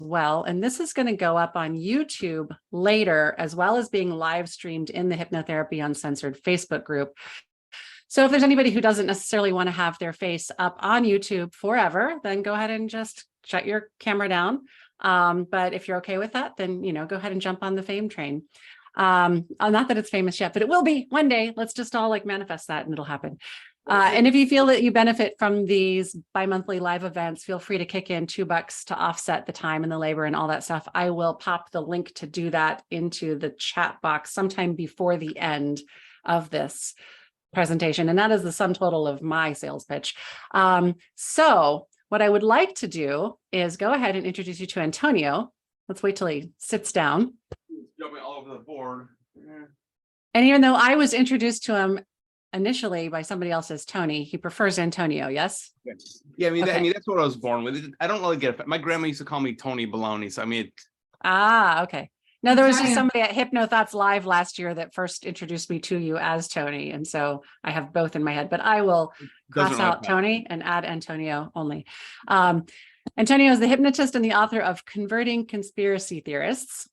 well. And this is going to go up on YouTube later, as well as being live streamed in the Hypnotherapy Uncensored Facebook group. So if there's anybody who doesn't necessarily want to have their face up on YouTube forever, then go ahead and just shut your camera down. But if you're okay with that, then, go ahead and jump on the fame train. Not that it's famous yet, but it will be one day. Let's just all manifest that and it'll happen. And if you feel that you benefit from these bi-monthly live events, feel free to kick in $2 to offset the time and the labor and all that stuff. I will pop the link to do that into the chat box sometime before the end of this presentation. And that is the sum total of my sales pitch. So what I would like to do is go ahead and introduce you to Antonio. Let's wait till he sits down. Jumping all over the board. Yeah. And even though I was introduced to him initially by somebody else as Tony, he prefers Antonio, yes? Yeah, Okay. that's what I was born with. I don't really get it. My grandma used to call me Tony Baloney. So okay. No, there was just somebody at Hypnothoughts Live last year that first introduced me to you as Tony. And so I have both in my head, but I will cross out Tony and add Antonio only. Antonio is the hypnotist and the author of Converting Conspiracy Theorists.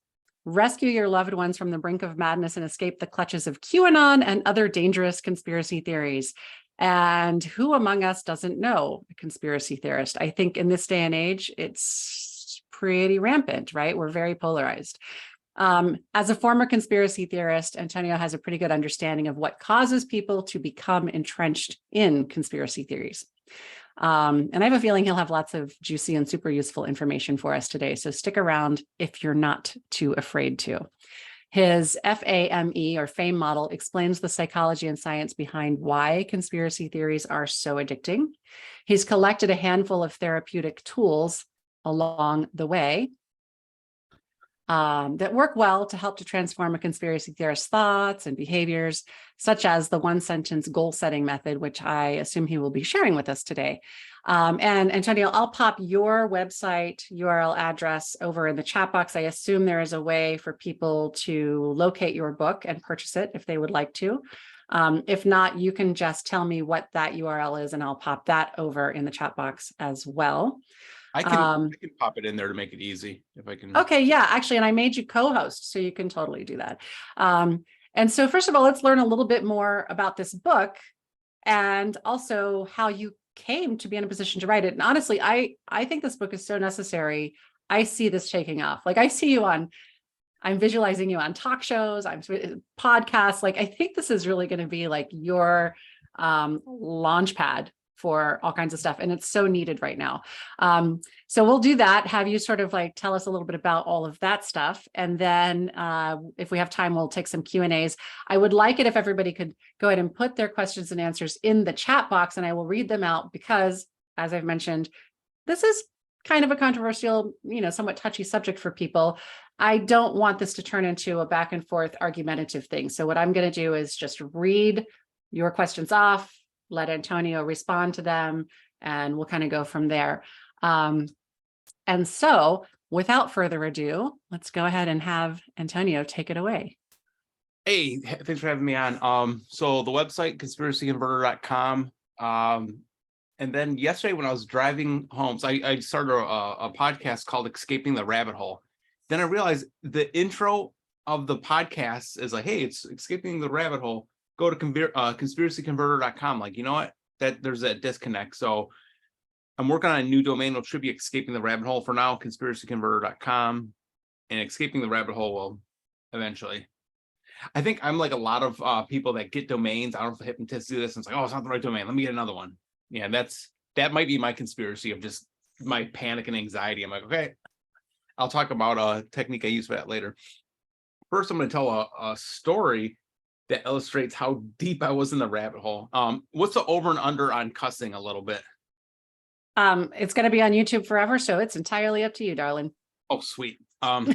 Rescue your loved ones from the brink of madness and escape the clutches of QAnon and other dangerous conspiracy theories. And who among us doesn't know a conspiracy theorist? I think in this day and age, it's pretty rampant, right? We're very polarized. As a former conspiracy theorist, Antonio has a pretty good understanding of what causes people to become entrenched in conspiracy theories. And I have a feeling he'll have lots of juicy and super useful information for us today. So stick around if you're not too afraid to. His FAME or FAME model explains the psychology and science behind why conspiracy theories are so addicting. He's collected a handful of therapeutic tools along the way that work well to help to transform a conspiracy theorist's thoughts and behaviors, such as the one-sentence goal-setting method, which I assume he will be sharing with us today. And Antonio, I'll pop your website URL address over in the chat box. I assume there is a way for people to locate your book and purchase it if they would like to. If not, you can just tell me what that URL is, and I'll pop that over in the chat box as well. I can pop it in there to make it easy if I can. Okay, yeah, actually, and I made you co-host, so you can totally do that. And so first of all, let's learn a little bit more about this book and also how you came to be in a position to write it. And honestly, I think this book is so necessary. I see this taking off. Like I'm visualizing you on talk shows, podcasts. Like I think this is really going to be like your launch pad for all kinds of stuff. And it's so needed right now. So we'll do that. Have you sort of tell us a little bit about all of that stuff. And then if we have time, we'll take some Q&As. I would like it if everybody could go ahead and put their questions and answers in the chat box, and I will read them out because, as I've mentioned, this is kind of a controversial, somewhat touchy subject for people. I don't want this to turn into a back and forth argumentative thing. So what I'm going to do is just read your questions off, let Antonio respond to them, and we'll kind of go from there. And so without further ado, let's go ahead and have Antonio take it away. Hey, thanks for having me on. So the website, conspiracyconverter.com. And then yesterday when I was driving home, so I started a podcast called Escaping the Rabbit Hole. Then I realized the intro of the podcast is like, hey, it's Escaping the Rabbit Hole. Go to conspiracyconverter.com. Like, you know what? There's that disconnect. So I'm working on a new domain. It'll should be Escaping the Rabbit Hole for now, conspiracyconverter.com. And Escaping the Rabbit Hole will eventually. I think I'm like a lot of people that get domains. I don't know if the hypnotists do this. And it's like, oh, it's not the right domain. Let me get another one. Yeah, that might be my conspiracy of just my panic and anxiety. I'm like, okay, I'll talk about a technique I use for that later. First, I'm going to tell a story that illustrates how deep I was in the rabbit hole. What's the over and under on cussing a little bit? It's going to be on YouTube forever, so it's entirely up to you, darling. Oh, sweet. Am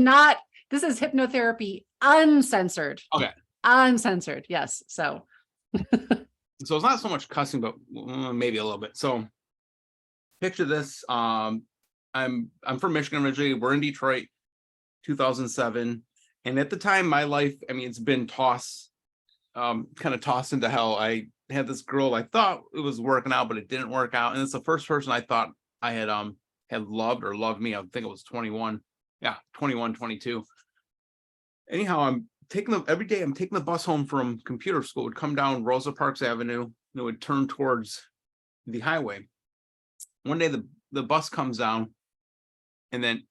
not, this is hypnotherapy uncensored. Okay. Uncensored, yes. So it's not so much cussing, but maybe a little bit. So picture this. I'm from Michigan originally. We're in Detroit, 2007. And at the time, my life, it's been tossed into hell. I had this girl I thought it was working out, but it didn't work out. And it's the first person I thought I had had loved or loved me. I think it was 21. Yeah, 21, 22. Anyhow, every day I'm taking the bus home from computer school. It would come down Rosa Parks Avenue, and it would turn towards the highway. One day the bus comes down and then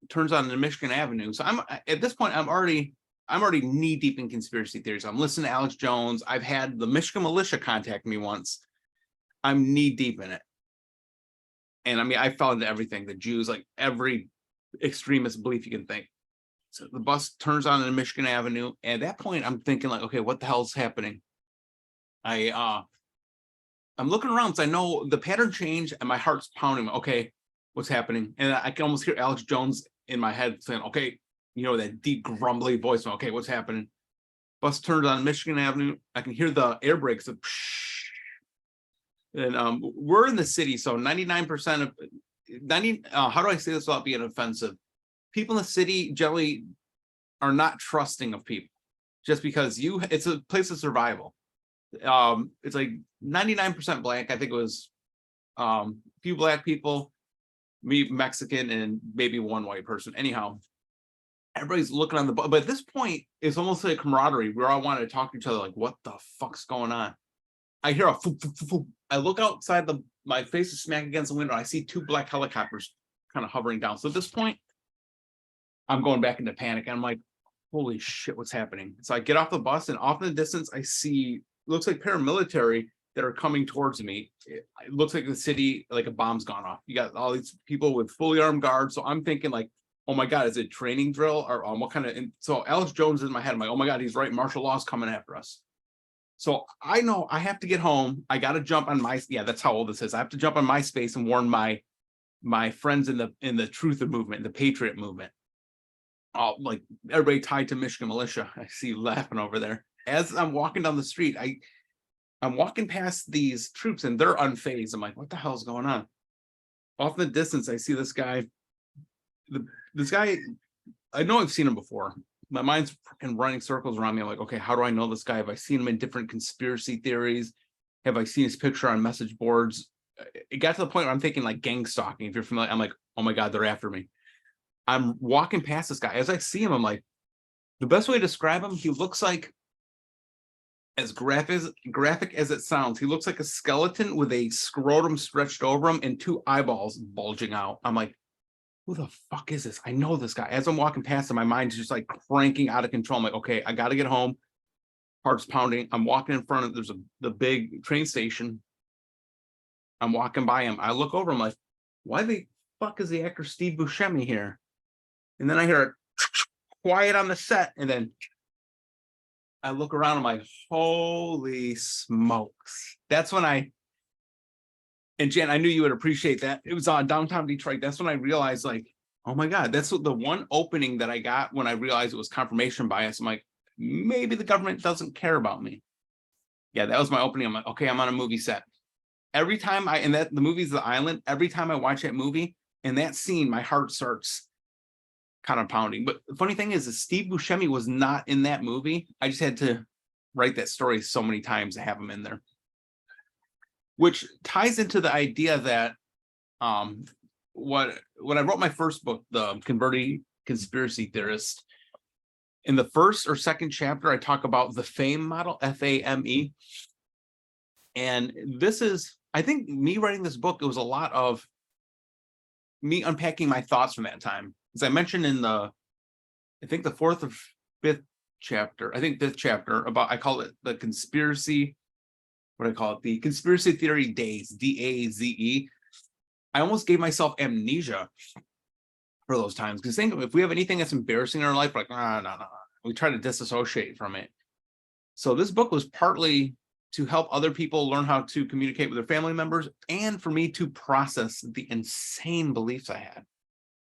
turns on to Michigan Avenue. So I'm at this point, I'm already knee deep in conspiracy theories. I'm listening to Alex Jones. I've had the Michigan militia contact me once. I'm knee deep in it. And I mean, I fell into everything, the Jews, like every extremist belief you can think. So the bus turns on to Michigan Avenue. And at that point, I'm thinking like, okay, what the hell's happening? I'm looking around, so I know the pattern changed and my heart's pounding. Okay, what's happening? And I can almost hear Alex Jones in my head saying, okay, you know, that deep grumbly voice. Okay, what's happening? Bus turns on Michigan Avenue. I can hear the air brakes. And we're in the city, so 99% of 90. How do I say this without being offensive? People in the city generally are not trusting of people, just because it's a place of survival. It's like 99% black. I think it was a few black people, me Mexican, and maybe one white person. Anyhow, everybody's looking on the bus, but at this point, it's almost like camaraderie. We all want to talk to each other, like, what the fuck's going on? I hear a foop, foop, foop, foop. I look outside, my face is smack against the window. I see two black helicopters kind of hovering down. So at this point, I'm going back into panic. I'm like, holy shit, what's happening? So I get off the bus, and off in the distance, I see, looks like paramilitary that are coming towards me. It looks like the city, like a bomb's gone off. You got all these people with fully armed guards. So I'm thinking like, oh my God, is it training drill or what kind of, and so Alex Jones is in my head. I'm like, oh my God, he's right. Martial law's coming after us. So I know I have to get home. I got to jump on that's how old this is. I have to jump on MySpace and warn my friends in the Truther movement, the Patriot movement. Like everybody tied to Michigan militia. I see you laughing over there. As I'm walking down the street, I'm walking past these troops and they're unfazed. I'm like, what the hell is going on? Off in the distance, I see this guy. This guy, I know I've seen him before. My mind's freaking running circles around me. I'm like, okay, how do I know this guy? Have I seen him in different conspiracy theories? Have I seen his picture on message boards? It got to the point where I'm thinking like gang stalking. If you're familiar, I'm like, oh my God, they're after me. I'm walking past this guy. As I see him, I'm like, the best way to describe him, he looks like, as graphic as it sounds, he looks like a skeleton with a scrotum stretched over him and two eyeballs bulging out. I'm like, who the fuck is this? I know this guy. As I'm walking past him, my mind's just like cranking out of control. I'm like, okay, I got to get home. Heart's pounding. I'm walking in front of, there's the big train station. I'm walking by him. I look over. I'm like, why the fuck is the actor Steve Buscemi here? And then I hear it quiet on the set. And then I look around. I'm like, holy smokes. That's when and Jen, I knew you would appreciate that. It was on downtown Detroit. That's when I realized, like, oh my God, that's what the one opening that I got when I realized it was confirmation bias. I'm like, maybe the government doesn't care about me. Yeah, that was my opening. I'm like, okay, I'm on a movie set. Every time the movie's The Island, every time I watch that movie and that scene, my heart starts kind of pounding. But the funny thing is that Steve Buscemi was not in that movie. I just had to write that story so many times to have him in there. Which ties into the idea that when I wrote my first book, The Converting Conspiracy Theorist, in the first or second chapter, I talk about the FAME model, FAME. And this is, I think me writing this book, it was a lot of me unpacking my thoughts from that time. As I mentioned in I think the fourth or fifth chapter, about, I call it the conspiracy, what I call it, the conspiracy theory days, DAZE. I almost gave myself amnesia for those times. Because think of if we have anything that's embarrassing in our life, we're like, no. We try to disassociate from it. So this book was partly to help other people learn how to communicate with their family members and for me to process the insane beliefs I had.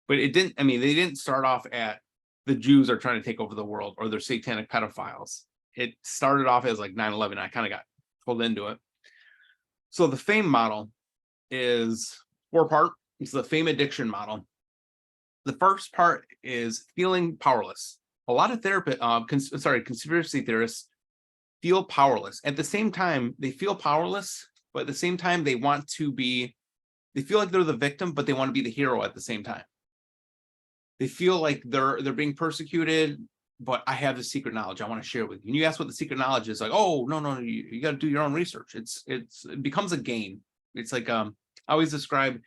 But they didn't start off at the Jews are trying to take over the world or they're satanic pedophiles. It started off as like 9/11. I kind of got pulled into it. So the FAME model is 4-part. It's the FAME addiction model. The first part is feeling powerless. A lot of conspiracy theorists feel powerless. At the same time, they feel powerless, but at the same time, they want to be They feel like they're the victim, but they want to be the hero at the same time. They feel like they're being persecuted, but I have the secret knowledge I want to share with you. And you ask what the secret knowledge is, like, oh, no, you got to do your own research. It becomes a game. It's like I always describe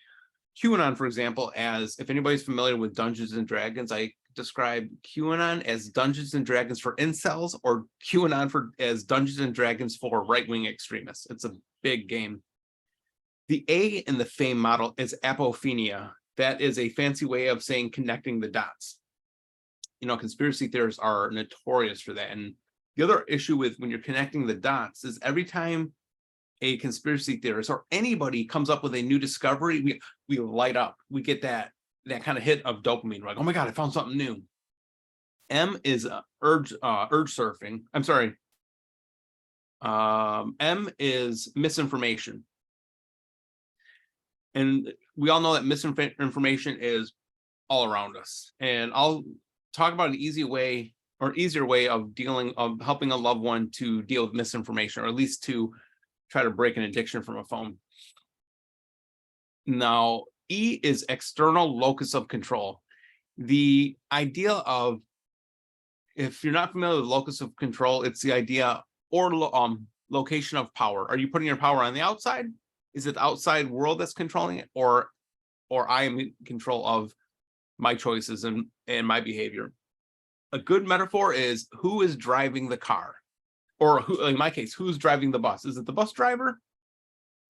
QAnon, for example, as, if anybody's familiar with Dungeons and Dragons, I describe QAnon as Dungeons and Dragons for incels, or QAnon as Dungeons and Dragons for right-wing extremists. It's a big game. The A in the FAME model is apophenia. That is a fancy way of saying connecting the dots. You know, conspiracy theorists are notorious for that. And the other issue with when you're connecting the dots is every time a conspiracy theorist or anybody comes up with a new discovery, we light up. We get that kind of hit of dopamine. We're like, oh my God, I found something new. M is urge surfing. I'm sorry. M is misinformation. And we all know that misinformation is all around us. And I'll talk about an easier way of helping a loved one to deal with misinformation, or at least to try to break an addiction from a phone. Now, E is external locus of control. The idea of, if you're not familiar with locus of control, it's the idea or location of power. Are you putting your power on the outside? Is it the outside world that's controlling it, or I am in control of my choices and my behavior? A good metaphor is, who is driving the car, or who, in my case, who's driving the bus? Is it the bus driver,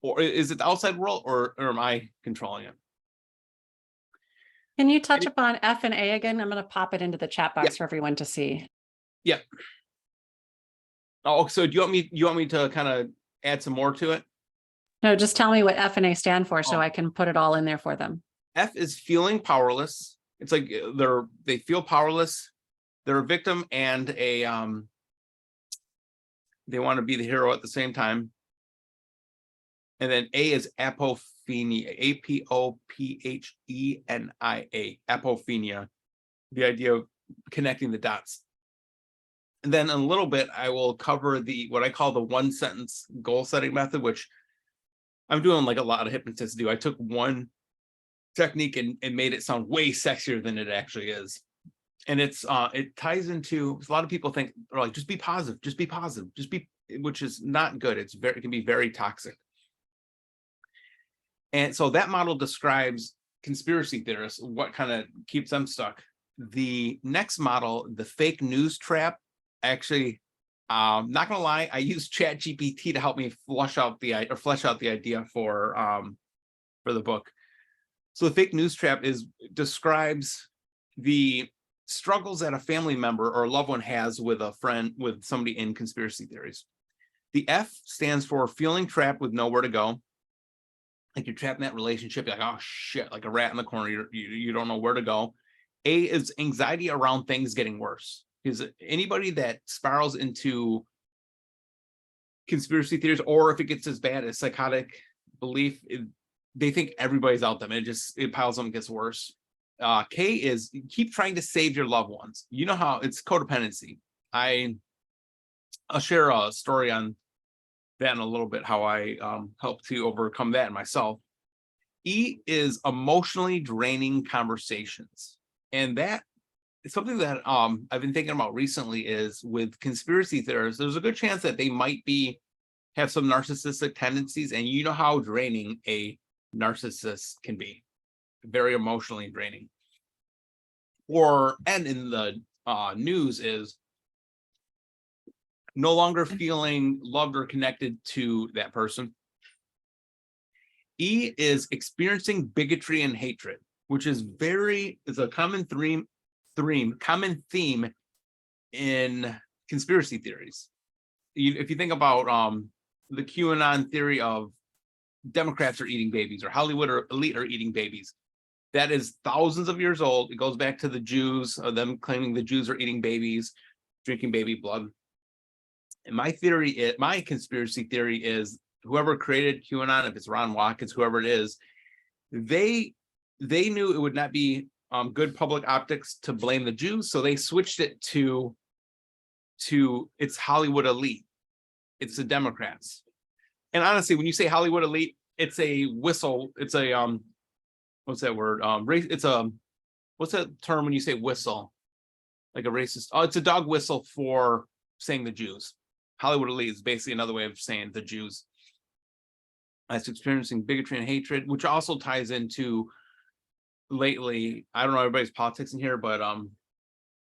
or is it the outside world, or am I controlling it? Can you touch upon F and A again? I'm going to pop it into the chat box for everyone to see. Yeah. Oh, so do you want me to kind of add some more to it? No, just tell me what F and A stand for so I can put it all in there for them. F is feeling powerless. It's like they feel powerless. They're a victim and they want to be the hero at the same time. And then A is apophenia, apophenia, apophenia, the idea of connecting the dots. And then in a little bit, I will cover what I call the one sentence goal setting method, which I'm doing like a lot of hypnotists do. I took one technique and made it sound way sexier than it actually is. And it ties into, a lot of people think, they're like, just be positive, which is not good. It can be very toxic. And so that model describes conspiracy theorists, what kind of keeps them stuck. The next model, the fake news trap, actually, not gonna lie, I used ChatGPT to help me flesh out the idea for the book. So the fake news trap describes the struggles that a family member or a loved one has with a friend, with somebody in conspiracy theories. The F stands for feeling trapped with nowhere to go. Like you're trapped in that relationship, you're like, oh shit, like a rat in the corner, you don't know where to go. A is anxiety around things getting worse. Because anybody that spirals into conspiracy theories, or if it gets as bad as psychotic belief, they think everybody's out them. It piles up and gets worse. K is keep trying to save your loved ones. You know how it's codependency. I'll share a story on that in a little bit, how I help to overcome that in myself. E is emotionally draining conversations. And that is something that I've been thinking about recently, is with conspiracy theorists, there's a good chance that they might have some narcissistic tendencies, and you know how draining a narcissist can be. Very emotionally draining. And in the news is no longer feeling loved or connected to that person. E is experiencing bigotry and hatred, which is a common theme in conspiracy theories. If you think about the QAnon theory of Democrats are eating babies, or Hollywood or elite are eating babies, that is thousands of years old. It goes back to the Jews, them claiming the Jews are eating babies, drinking baby blood. And my conspiracy theory is, whoever created QAnon, if it's Ron Watkins, whoever it is, they knew it would not be good public optics to blame the Jews, so they switched it to it's Hollywood elite, it's the Democrats. And honestly, when you say Hollywood elite, it's a whistle. It's a what's that word? Race. It's a what's that term when you say whistle? Like a racist. Oh, it's a dog whistle for saying the Jews. Hollywood elite is basically another way of saying the Jews. It's experiencing bigotry and hatred, which also ties into lately. I don't know everybody's politics in here, but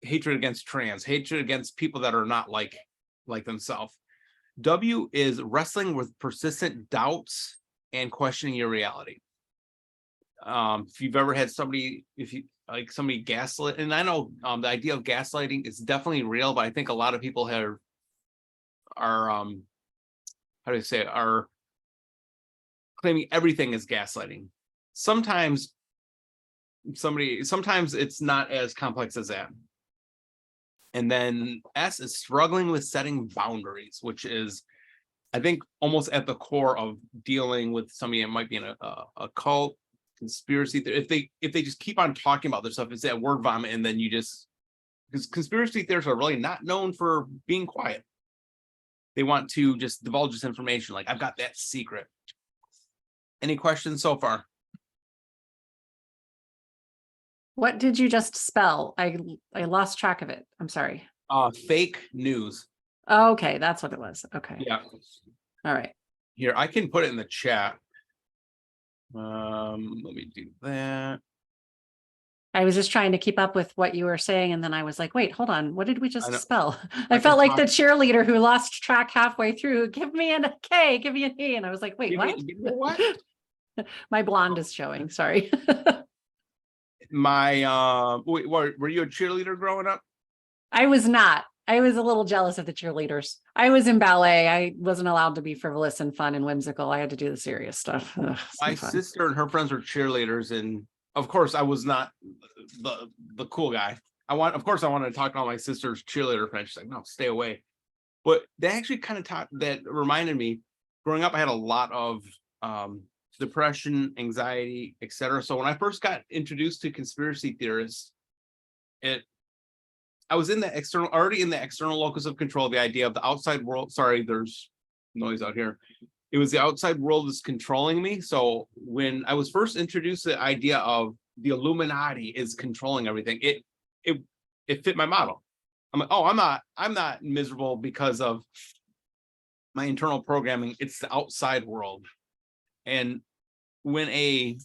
hatred against trans, hatred against people that are not like themselves. W is wrestling with persistent doubts and questioning your reality. If you've ever had somebody, somebody gaslit, and I know the idea of gaslighting is definitely real, but I think a lot of people are how do I say, are claiming everything is gaslighting. Sometimes it's not as complex as that. And then S is struggling with setting boundaries, which is, I think, almost at the core of dealing with somebody that might be in a cult, conspiracy. If they just keep on talking about their stuff, it's that word vomit, and then because conspiracy theorists are really not known for being quiet. They want to just divulge this information, like, I've got that secret. Any questions so far? What did you just spell? I lost track of it. I'm sorry. Fake news. Okay, that's what it was. Okay. Yeah. All right. Here, I can put it in the chat. Let me do that. I was just trying to keep up with what you were saying, and then I was like, wait, hold on. What did we just spell? I felt like the cheerleader who lost track halfway through. Give me a K, give me an E. And I was like, wait, what? Give me what? My blonde is showing. Sorry. Wait, were you a cheerleader growing up? I was not. I was a little jealous of the cheerleaders. I was in ballet. I wasn't allowed to be frivolous and fun and whimsical. I had to do the serious stuff. My sister and her friends were cheerleaders, and of course I was not the cool guy. Of course I wanted to talk to all my sister's cheerleader friends. She's like, no, stay away. But they actually kind of that reminded me, growing up, I had a lot of depression, anxiety, etc. So when I first got introduced to conspiracy theorists, I was already in the external locus of control, the idea of the outside world. Sorry, there's noise out here. It was the outside world is controlling me. So when I was first introduced to the idea of the Illuminati is controlling everything, it fit my model. I'm like, oh, I'm not miserable because of my internal programming. It's the outside world. And when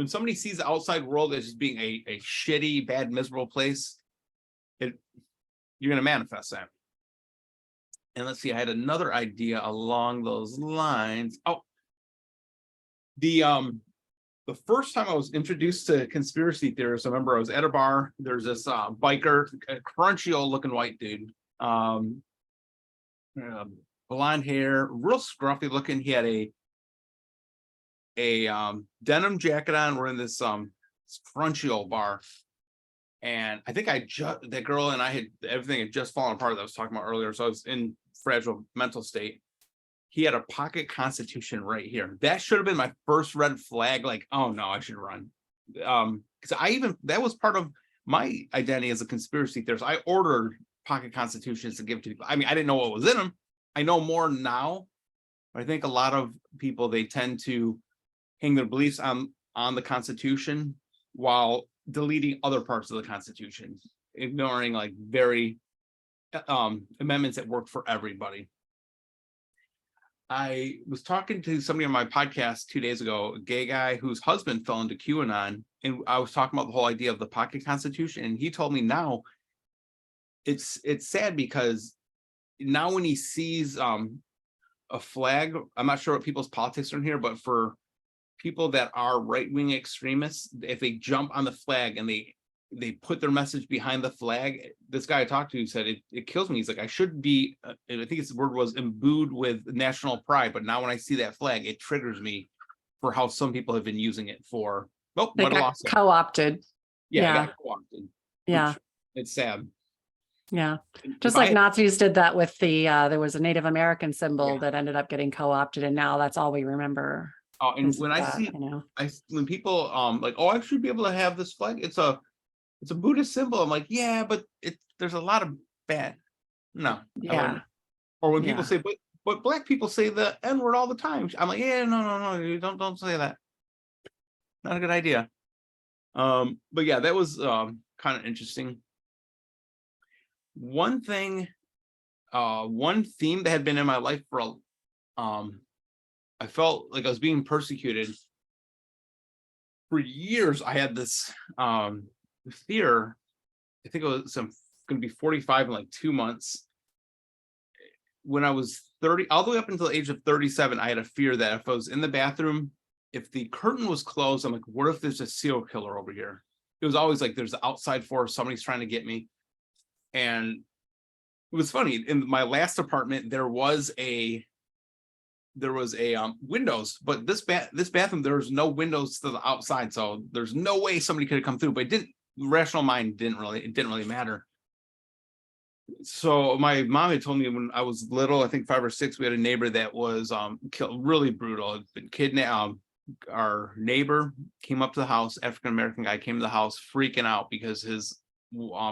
somebody sees the outside world as just being a shitty, bad, miserable place, you're going to manifest that. And let's see, I had another idea along those lines. Oh, the first time I was introduced to conspiracy theorists, I remember I was at a bar. There's this biker, a crunchy old looking white dude, blonde hair, real scruffy looking. He had a denim jacket on. We're in this crunchy old bar. And I think that girl and I everything had just fallen apart that I was talking about earlier. So I was in fragile mental state. He had a pocket constitution right here. That should have been my first red flag. Like, oh no, I should run. Because that was part of my identity as a conspiracy theorist. I ordered pocket constitutions to give to people. I mean, I didn't know what was in them. I know more now. But I think a lot of people, they tend to hang their beliefs on the Constitution while deleting other parts of the Constitution, ignoring like very amendments that work for everybody. I was talking to somebody on my podcast 2 days ago, a gay guy whose husband fell into QAnon, and I was talking about the whole idea of the pocket constitution, and he told me now it's sad because now when he sees a flag, I'm not sure what people's politics are in here, but for people that are right-wing extremists, if they jump on the flag and they put their message behind the flag, this guy I talked to said it kills me. He's like, I should be, I think his word was imbued with national pride, but now when I see that flag, it triggers me for how some people have been using it for. Oh, they got co-opted. Yeah, got co-opted. Yeah, it's sad. Yeah, just like Nazis did that with there was a Native American symbol that ended up getting co-opted, and now that's all we remember. Oh, and when I see, when people like, oh, I should be able to have this flag. It's a Buddhist symbol. I'm like, yeah, but there's a lot of bad. No. Yeah. Or when people say, but Black people say the N-word all the time. I'm like, yeah, no, you don't say that. Not a good idea. But yeah, that was kind of interesting. One thing, one theme that had been in my life for I felt like I was being persecuted for years. I had this fear. I think it was going to be 45 in like 2 months. When I was 30, all the way up until the age of 37, I had a fear that if I was in the bathroom, if the curtain was closed, I'm like, what if there's a serial killer over here? It was always like there's an outside force, somebody's trying to get me. And it was funny, in my last apartment, there was a windows, but this bathroom, there was no windows to the outside, so there's no way somebody could have come through. But it didn't, rational mind didn't really matter. So my mom had told me when I was little, I think 5 or 6, we had a neighbor that was killed, really brutal. Had been kidnapped. Our neighbor came up to the house, African-American guy came to the house freaking out because his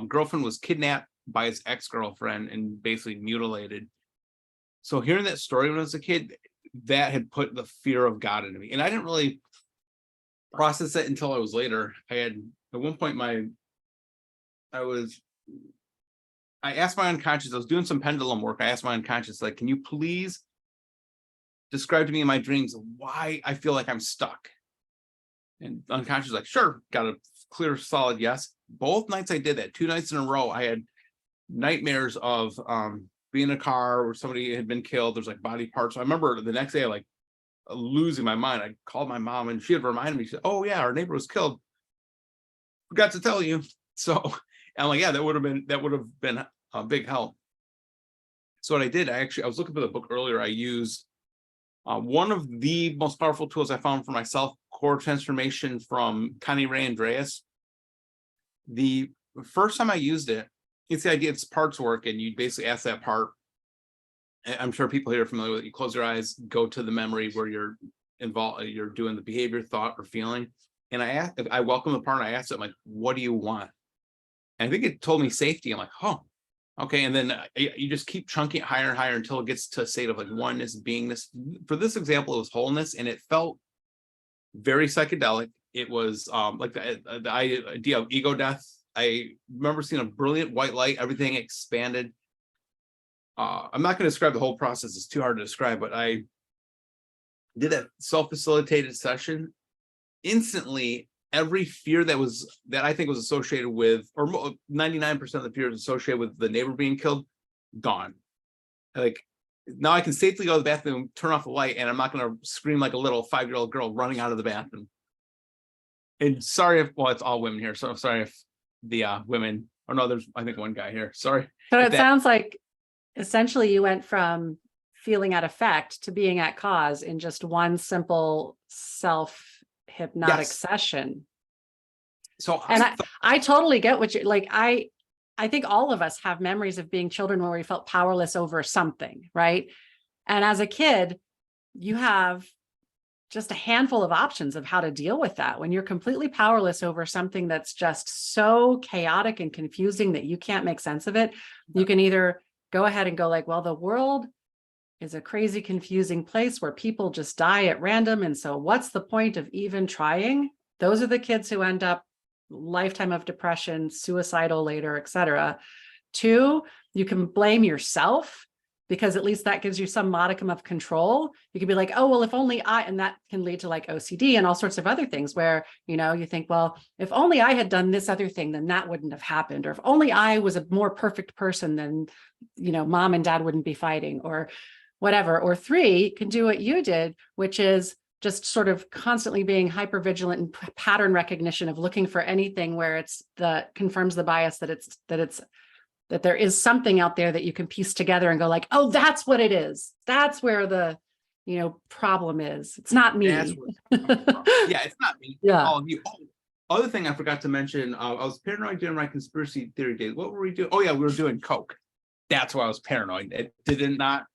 girlfriend was kidnapped by his ex-girlfriend and basically mutilated. So hearing that story when I was a kid, that had put the fear of God into me. And I didn't really process it until I was later. I had, at one point, I asked my unconscious, I was doing some pendulum work. I asked my unconscious, like, can you please describe to me in my dreams why I feel like I'm stuck? And unconscious, like, sure, got a clear, solid yes. Both nights I did that, 2 nights in a row, I had nightmares of being in a car where somebody had been killed. There's like body parts. So I remember the next day, like losing my mind. I called my mom and she had reminded me, she said, oh yeah, our neighbor was killed. Forgot to tell you. So I'm like, yeah, that would have been a big help. So what I did, I was looking for the book earlier. I used one of the most powerful tools I found for myself, Core Transformation from Connie Ray Andreas. The first time I used it, it's the idea, it's parts work, and you basically ask that part. I'm sure people here are familiar with it. You close your eyes, go to the memory where you're involved, you're doing the behavior, thought, or feeling. And I welcome the part, and I asked it, I'm like, what do you want? And I think it told me safety. I'm like, oh, okay. And then you just keep chunking it higher and higher until it gets to a state of like oneness, beingness. For this example, it was wholeness, and it felt very psychedelic. It was like the idea of ego death. I remember seeing a brilliant white light, everything expanded. I'm not going to describe the whole process, it's too hard to describe, but I did a self-facilitated session. Instantly, every fear that I think was associated with, or 99% of the fears associated with the neighbor being killed, gone. Like, now I can safely go to the bathroom, turn off the light, and I'm not going to scream like a little 5-year-old girl running out of the bathroom. And sorry if, well, it's all women here, so I'm sorry if the women, oh no, there's I think one guy here, sorry. So it sounds like essentially you went from feeling at effect to being at cause in just one simple self-hypnotic session. So and I totally get what you're like. I think all of us have memories of being children where we felt powerless over something, right? And as a kid, you have just a handful of options of how to deal with that. When you're completely powerless over something that's just so chaotic and confusing that you can't make sense of it, you can either go ahead and go like, well, the world is a crazy, confusing place where people just die at random. And so what's the point of even trying? Those are the kids who end up lifetime of depression, suicidal later, etc. 2, you can blame yourself, because at least that gives you some modicum of control. You can be like, oh, well, if only I, and that can lead to like OCD and all sorts of other things where, you know, you think, well, if only I had done this other thing, then that wouldn't have happened. Or if only I was a more perfect person, then, you know, mom and dad wouldn't be fighting or whatever. Or 3, can do what you did, which is just sort of constantly being hyper vigilant and pattern recognition of looking for anything where confirms the bias that there is something out there that you can piece together and go like, oh, that's what it is. That's where the, you know, problem is. It's not me. Yeah, it's not me. Yeah. All of you. Oh, other thing I forgot to mention, I was paranoid during my conspiracy theory days. What were we doing? Oh yeah, we were doing coke. That's why I was paranoid. It did not.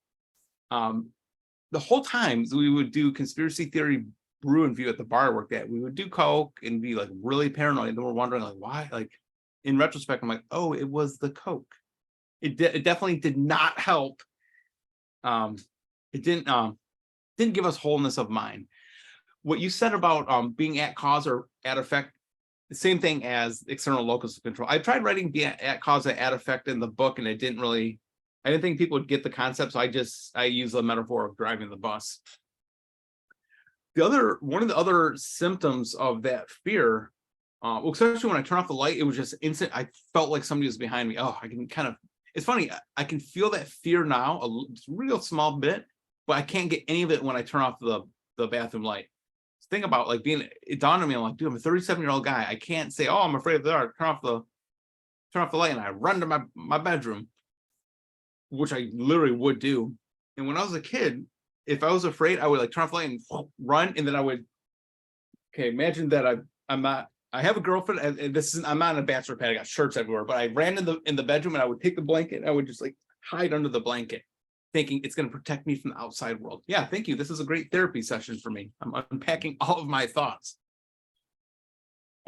The whole time we would do conspiracy theory brew and view at the bar I worked at, we would do coke and be like really paranoid. And then we're wondering like, why? Like, in retrospect, I'm like, oh, it was the coke. It definitely did not help it didn't give us wholeness of mind. What you said about being at cause or at effect, the same thing as external locus of control. I tried writing be at cause and at effect in the book, and I didn't think people would get the concept. So I use the metaphor of driving the bus. One of the other symptoms of that fear, especially when I turn off the light, it was just instant. I felt like somebody was behind me. Oh, I can it's funny. I can feel that fear now, a real small bit, but I can't get any of it when I turn off the bathroom light. Think about like it dawned on me, I'm like, dude, I'm a 37-year-old guy. I can't say, oh, I'm afraid of the dark. Turn off the light, and I run to my bedroom, which I literally would do. And when I was a kid, if I was afraid, I would like turn off the light and run, and then I would. Okay, imagine that I have a girlfriend, and I'm not in a bachelor pad. I got shirts everywhere, but I ran in the bedroom, and I would take the blanket, and I would just like hide under the blanket, thinking it's going to protect me from the outside world. Yeah, thank you. This is a great therapy session for me. I'm unpacking all of my thoughts.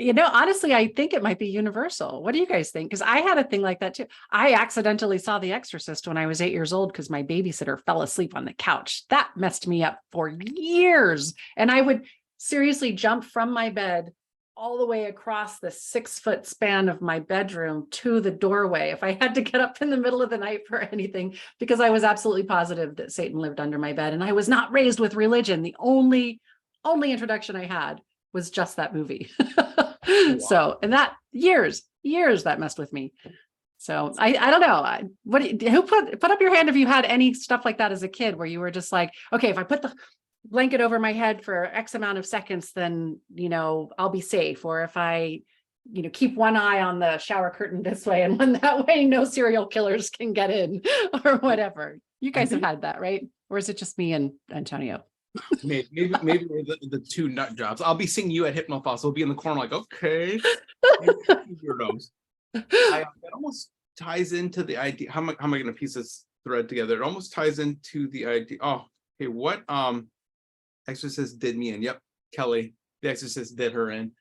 Honestly, I think it might be universal. What do you guys think? Because I had a thing like that too. I accidentally saw The Exorcist when I was 8 years old because my babysitter fell asleep on the couch. That messed me up for years. And I would seriously jump from my bed all the way across the 6-foot span of my bedroom to the doorway if I had to get up in the middle of the night for anything, because I was absolutely positive that Satan lived under my bed. And I was not raised with religion. The only introduction I had was just that movie. Wow. So, and that years that messed with me. So I don't know. Who put up your hand if you had any stuff like that as a kid where you were just like, okay, if I put the blanket over my head for X amount of seconds, then, I'll be safe. Or if I, keep one eye on the shower curtain this way and one that way, no serial killers can get in or whatever. You guys have had that, right? Or is it just me and Antonio? Maybe we're the two nut jobs. I'll be seeing you at Hypnotherapy. We'll be in the corner like, okay. Weirdos. That almost ties into the idea. How am I going to piece this thread together? It almost ties into the idea. Oh, okay. What Exorcist did me in? Yep, Kelly. The Exorcist did her in.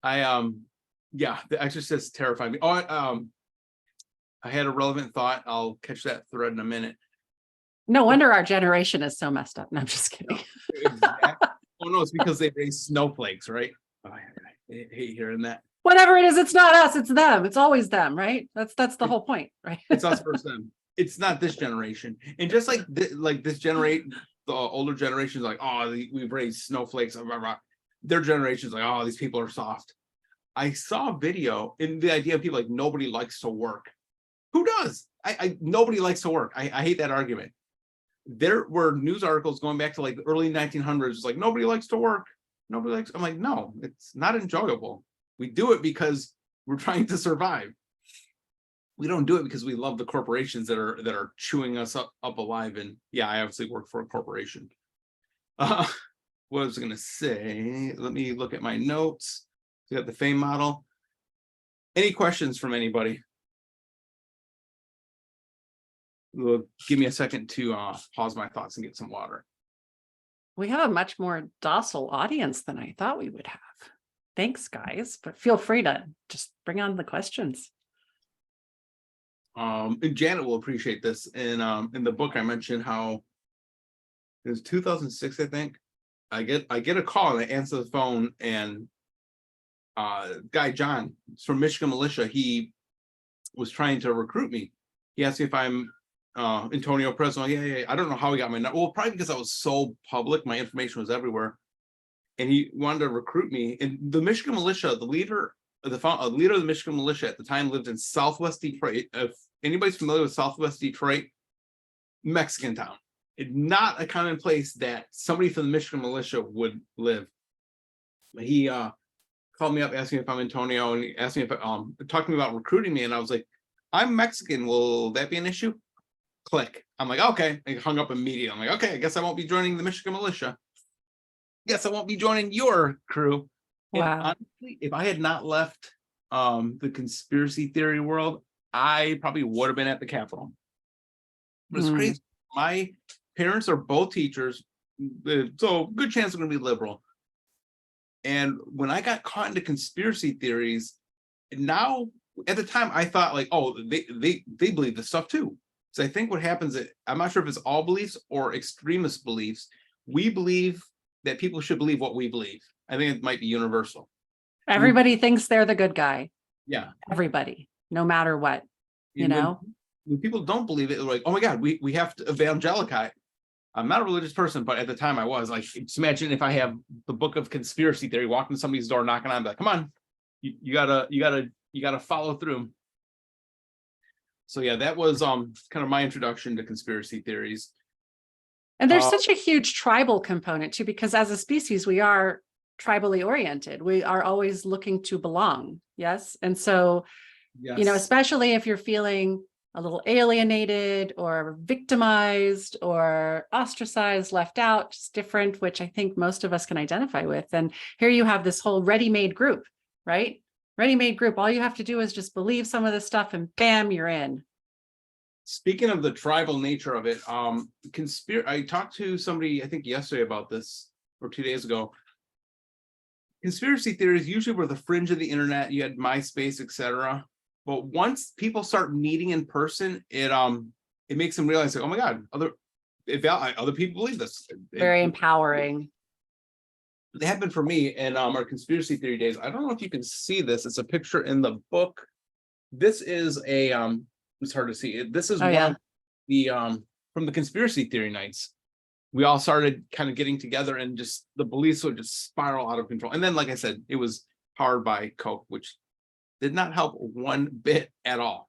The Exorcist terrified me. I had a relevant thought. I'll catch that thread in a minute. No wonder our generation is so messed up. No, I'm just kidding. Exactly. Oh no, it's because they raise snowflakes, right? Oh, I hate hearing that. Whatever it is, it's not us, it's them. It's always them, right? That's the whole point, right? It's us versus them. It's not this generation. And just like this generation, the older generations, like, oh, we've raised snowflakes. Blah, blah, blah. Their generation's like, oh, these people are soft. I saw a video in the idea of people like nobody likes to work. Who does? Nobody likes to work. I hate that argument. There were news articles going back to like the early 1900s. It's like nobody likes to work. Nobody likes. I'm like, no, it's not enjoyable. We do it because we're trying to survive. We don't do it because we love the corporations that are chewing us up alive. And yeah, I obviously work for a corporation. What was I going to say? Let me look at my notes. We got the fame model. Any questions from anybody? Give me a second to pause my thoughts and get some water. We have a much more docile audience than I thought we would have. Thanks, guys. But feel free to just bring on the questions. And Janet will appreciate this. In the book, I mentioned how it was 2006, I think. I get a call and I answer the phone, and guy John from Michigan Militia, he was trying to recruit me. He asked me if I'm Antonio Perez. Yeah. I don't know how he got my number. Well, probably because I was so public, my information was everywhere, and he wanted to recruit me. And the Michigan Militia, the leader of the Michigan Militia at the time lived in Southwest Detroit. If anybody's familiar with Southwest Detroit, Mexican town. It's not a common place that somebody from the Michigan Militia would live. He called me up, asked me if I'm Antonio, and he asked me if talked to me about recruiting me, and I was like, I'm Mexican. Will that be an issue? Click. I'm like, okay. I hung up immediately. I'm like, okay, I guess I won't be joining the Michigan Militia. Guess I won't be joining your crew. Wow. And honestly, if I had not left the conspiracy theory world, I probably would have been at the Capitol. But it's crazy. My parents are both teachers, so good chance I'm going to be liberal. And when I got caught into conspiracy theories, now at the time I thought like, oh, they believe this stuff too. So I think what happens is, I'm not sure if it's all beliefs or extremist beliefs. We believe that people should believe what we believe. I think it might be universal. Everybody thinks they're the good guy. Yeah. Everybody, no matter what, you And know? when people don't believe it, they're like, oh my God, we have to evangelize. I'm not a religious person, but at the time I was. Like, just imagine if I have the book of conspiracy theory, walking to somebody's door, knocking on, like, come on, you gotta follow through. So yeah, that was kind of my introduction to conspiracy theories. And there's such a huge tribal component too, because as a species, we are tribally oriented. We are always looking to belong. Yes. And so, Yes. you know, especially if you're feeling a little alienated or victimized or ostracized, left out, just different, which I think most of us can identify with. And here you have this whole ready-made group, right? Ready-made group. All you have to do is just believe some of this stuff and bam, you're in. Speaking of the tribal nature of it, I talked to somebody, I think yesterday about this, or 2 days ago. Conspiracy theories usually were the fringe of the internet. You had MySpace, etc. But once people start meeting in person, it makes them realize, like, oh my God, other people believe this. Very empowering. It happened for me in our conspiracy theory days. I don't know if you can see this. It's a picture in the book. This is a it's hard to see. This is one of the from the conspiracy theory nights. We all started kind of getting together, and just the beliefs would just spiral out of control. And then, like I said, it was powered by Coke, which did not help one bit at all.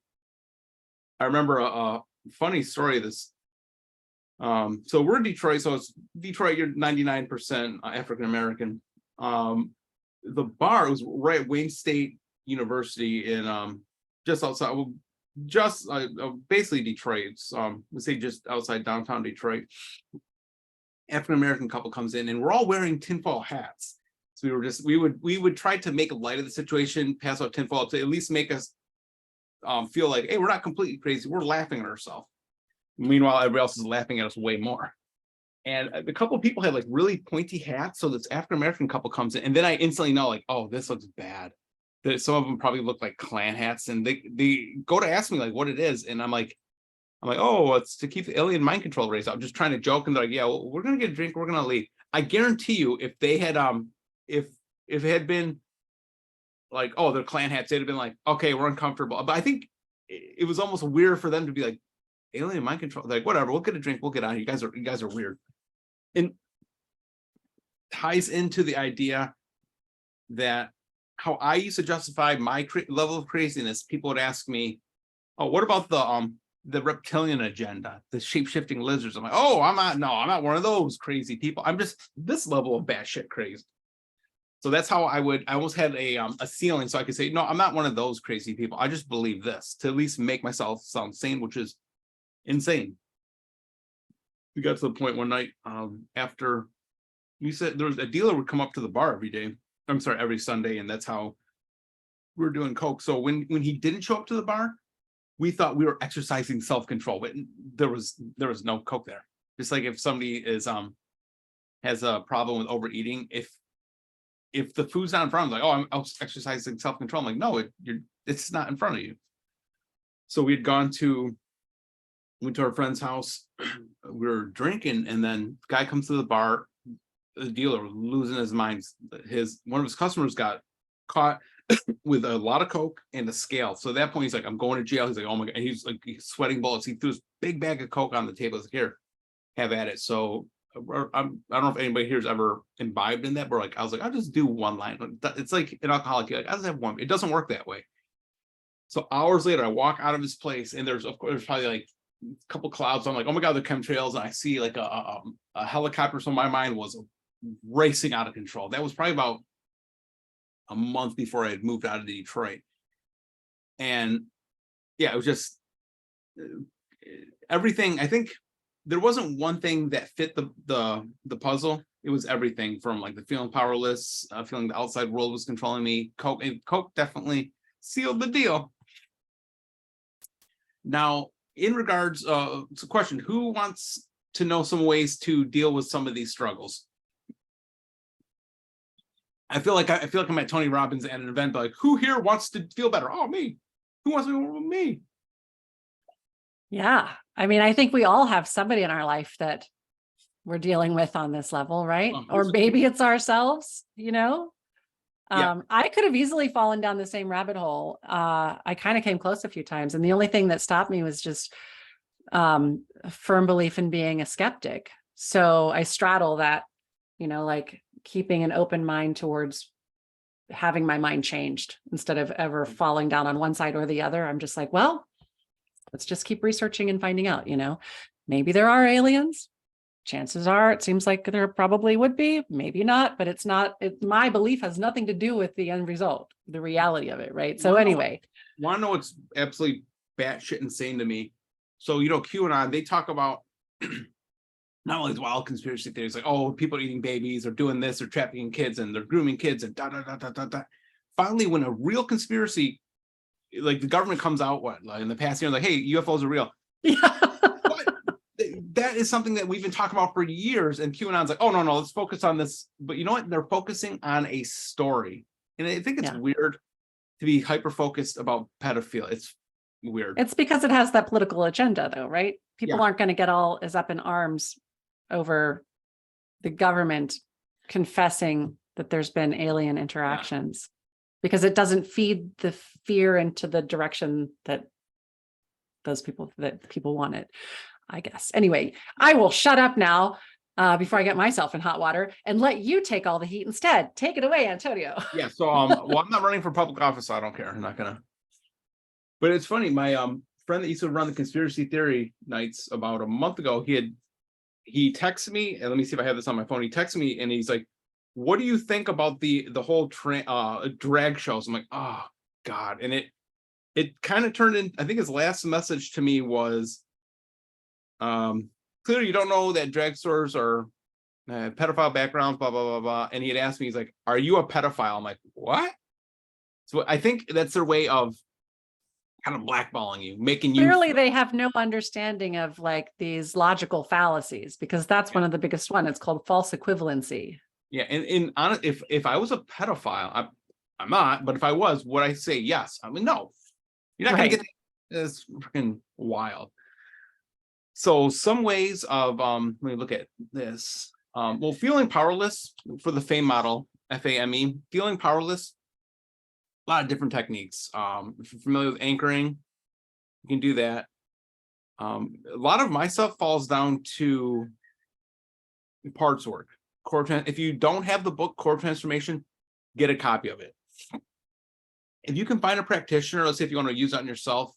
I remember a funny story of this. So we're in Detroit, so it's Detroit, you're 99% African American. The bar was right at Wayne State University in just outside, basically Detroit. We say just outside downtown Detroit. African American couple comes in, and we're all wearing tinfoil hats. So we would try to make light of the situation, pass out tinfoil to at least make us feel like, hey, we're not completely crazy. We're laughing at ourselves. Meanwhile, everybody else is laughing at us way more. And a couple of people had like really pointy hats. So this African American couple comes in, and then I instantly know, like, oh, this looks bad. That some of them probably look like Klan hats, and they go to ask me like what it is, and I'm like, oh, it's to keep the alien mind control race. I'm just trying to joke, and they're like, yeah, well, we're gonna get a drink, we're gonna leave. I guarantee you, if they had if it had been like, oh, they're Klan hats, they'd have been like, okay, we're uncomfortable. But I think it was almost weird for them to be like, alien mind control, like, whatever, we'll get a drink, we'll get on. You guys are weird. And ties into the idea that how I used to justify my level of craziness. People would ask me, oh, what about the reptilian agenda, the shape-shifting lizards? I'm like, oh, I'm not one of those crazy people. I'm just this level of batshit crazy. So that's how I almost had a ceiling, so I could say, no, I'm not one of those crazy people. I just believe this to at least make myself sound sane, which is insane. We got to the point one night after you said there was a dealer would come up to the bar every Sunday, and that's how we were doing Coke. So when he didn't show up to the bar, we thought we were exercising self-control, but there was no Coke there. Just like if somebody has a problem with overeating, if the food's not in front of them, like, oh, I'm exercising self-control. I'm like, no, it's not in front of you. So we had went to our friend's house. We were drinking, and then guy comes to the bar. The dealer was losing his mind. One of his customers got caught with a lot of Coke and a scale. So at that point, he's like, I'm going to jail. He's like, oh my God. And he's like, he's sweating bullets. He threw his big bag of Coke on the table. He's like, here, have at it. So I don't know if anybody here has ever imbibed in that, but I was like, I'll just do one line. It's like an alcoholic. Like, I'll just have one. It doesn't work that way. So hours later, I walk out of his place, and there's probably like a couple clouds. I'm like, oh my God, the chemtrails. And I see like a helicopter. So my mind was racing out of control. That was probably about a month before I had moved out of Detroit. And yeah, it was just everything. I think there wasn't one thing that fit the puzzle. It was everything from like the feeling powerless, feeling the outside world was controlling me. Coke definitely sealed the deal. Now, in regards to the question, who wants to know some ways to deal with some of these struggles? I feel like I'm at Tony Robbins at an event, but like, who here wants to feel better? Oh, me. Who wants to go with me? Yeah. I mean, I think we all have somebody in our life that we're dealing with on this level, right? Or maybe it's ourselves, you know? Yeah. I could have easily fallen down the same rabbit hole. I kind of came close a few times. And the only thing that stopped me was just a firm belief in being a skeptic. So I straddle that, like keeping an open mind towards having my mind changed instead of ever falling down on one side or the other. I'm just like, well, let's just keep researching and finding out, maybe there are aliens. Chances are it seems like there probably would be, maybe not, but it's not, my belief has nothing to do with the end result, the reality of it. Right. So anyway. Want to know what's absolutely batshit insane to me? So, QAnon, they talk about not only these wild conspiracy theories, like, oh, people are eating babies or doing this or trafficking kids and they're grooming kids and da da da da da da. Finally, when a real conspiracy, like the government comes out, like in the past year, like, hey, UFOs are real. Yeah. That is something that we've been talking about for years. And QAnon's like, oh, no, let's focus on this. But you know what? They're focusing on a story. And I think it's weird to be hyper-focused about pedophilia. It's weird. It's because it has that political agenda, though, right? People aren't going to get all as up in arms over the government confessing that there's been alien interactions because it doesn't feed the fear into the direction that people want it, I guess. Anyway, I will shut up now before I get myself in hot water and let you take all the heat instead. Take it away, Antonio. Yeah. So, well, I'm not running for public office, so I don't care. I'm not gonna. But it's funny. My friend that used to run the conspiracy theory nights about a month ago, he texted me, and let me see if I have this on my phone. He texted me, and he's like, "What do you think about the whole drag shows?" I'm like, "Oh God!" And it kind of turned in. I think his last message to me was, "Clearly, you don't know that drag stores are pedophile backgrounds, blah blah blah blah." And he had asked me, he's like, "Are you a pedophile?" I'm like, "What?" So I think that's their way of kind of blackballing you, making you clearly they have no understanding of like these logical fallacies, because that's one of the biggest one. It's called false equivalency. Yeah, and honest, if I was a pedophile, I'm not, but if I was, would I say yes? I mean, no, you're not gonna get this freaking wild. So some ways of let me look at this. Well, feeling powerless for the FAME model, FAME, feeling powerless. A lot of different techniques. If you're familiar with anchoring, you can do that. A lot of my stuff falls down to parts work. If you don't have the book Core Transformation, get a copy of it. If you can find a practitioner, let's say if you want to use it on yourself,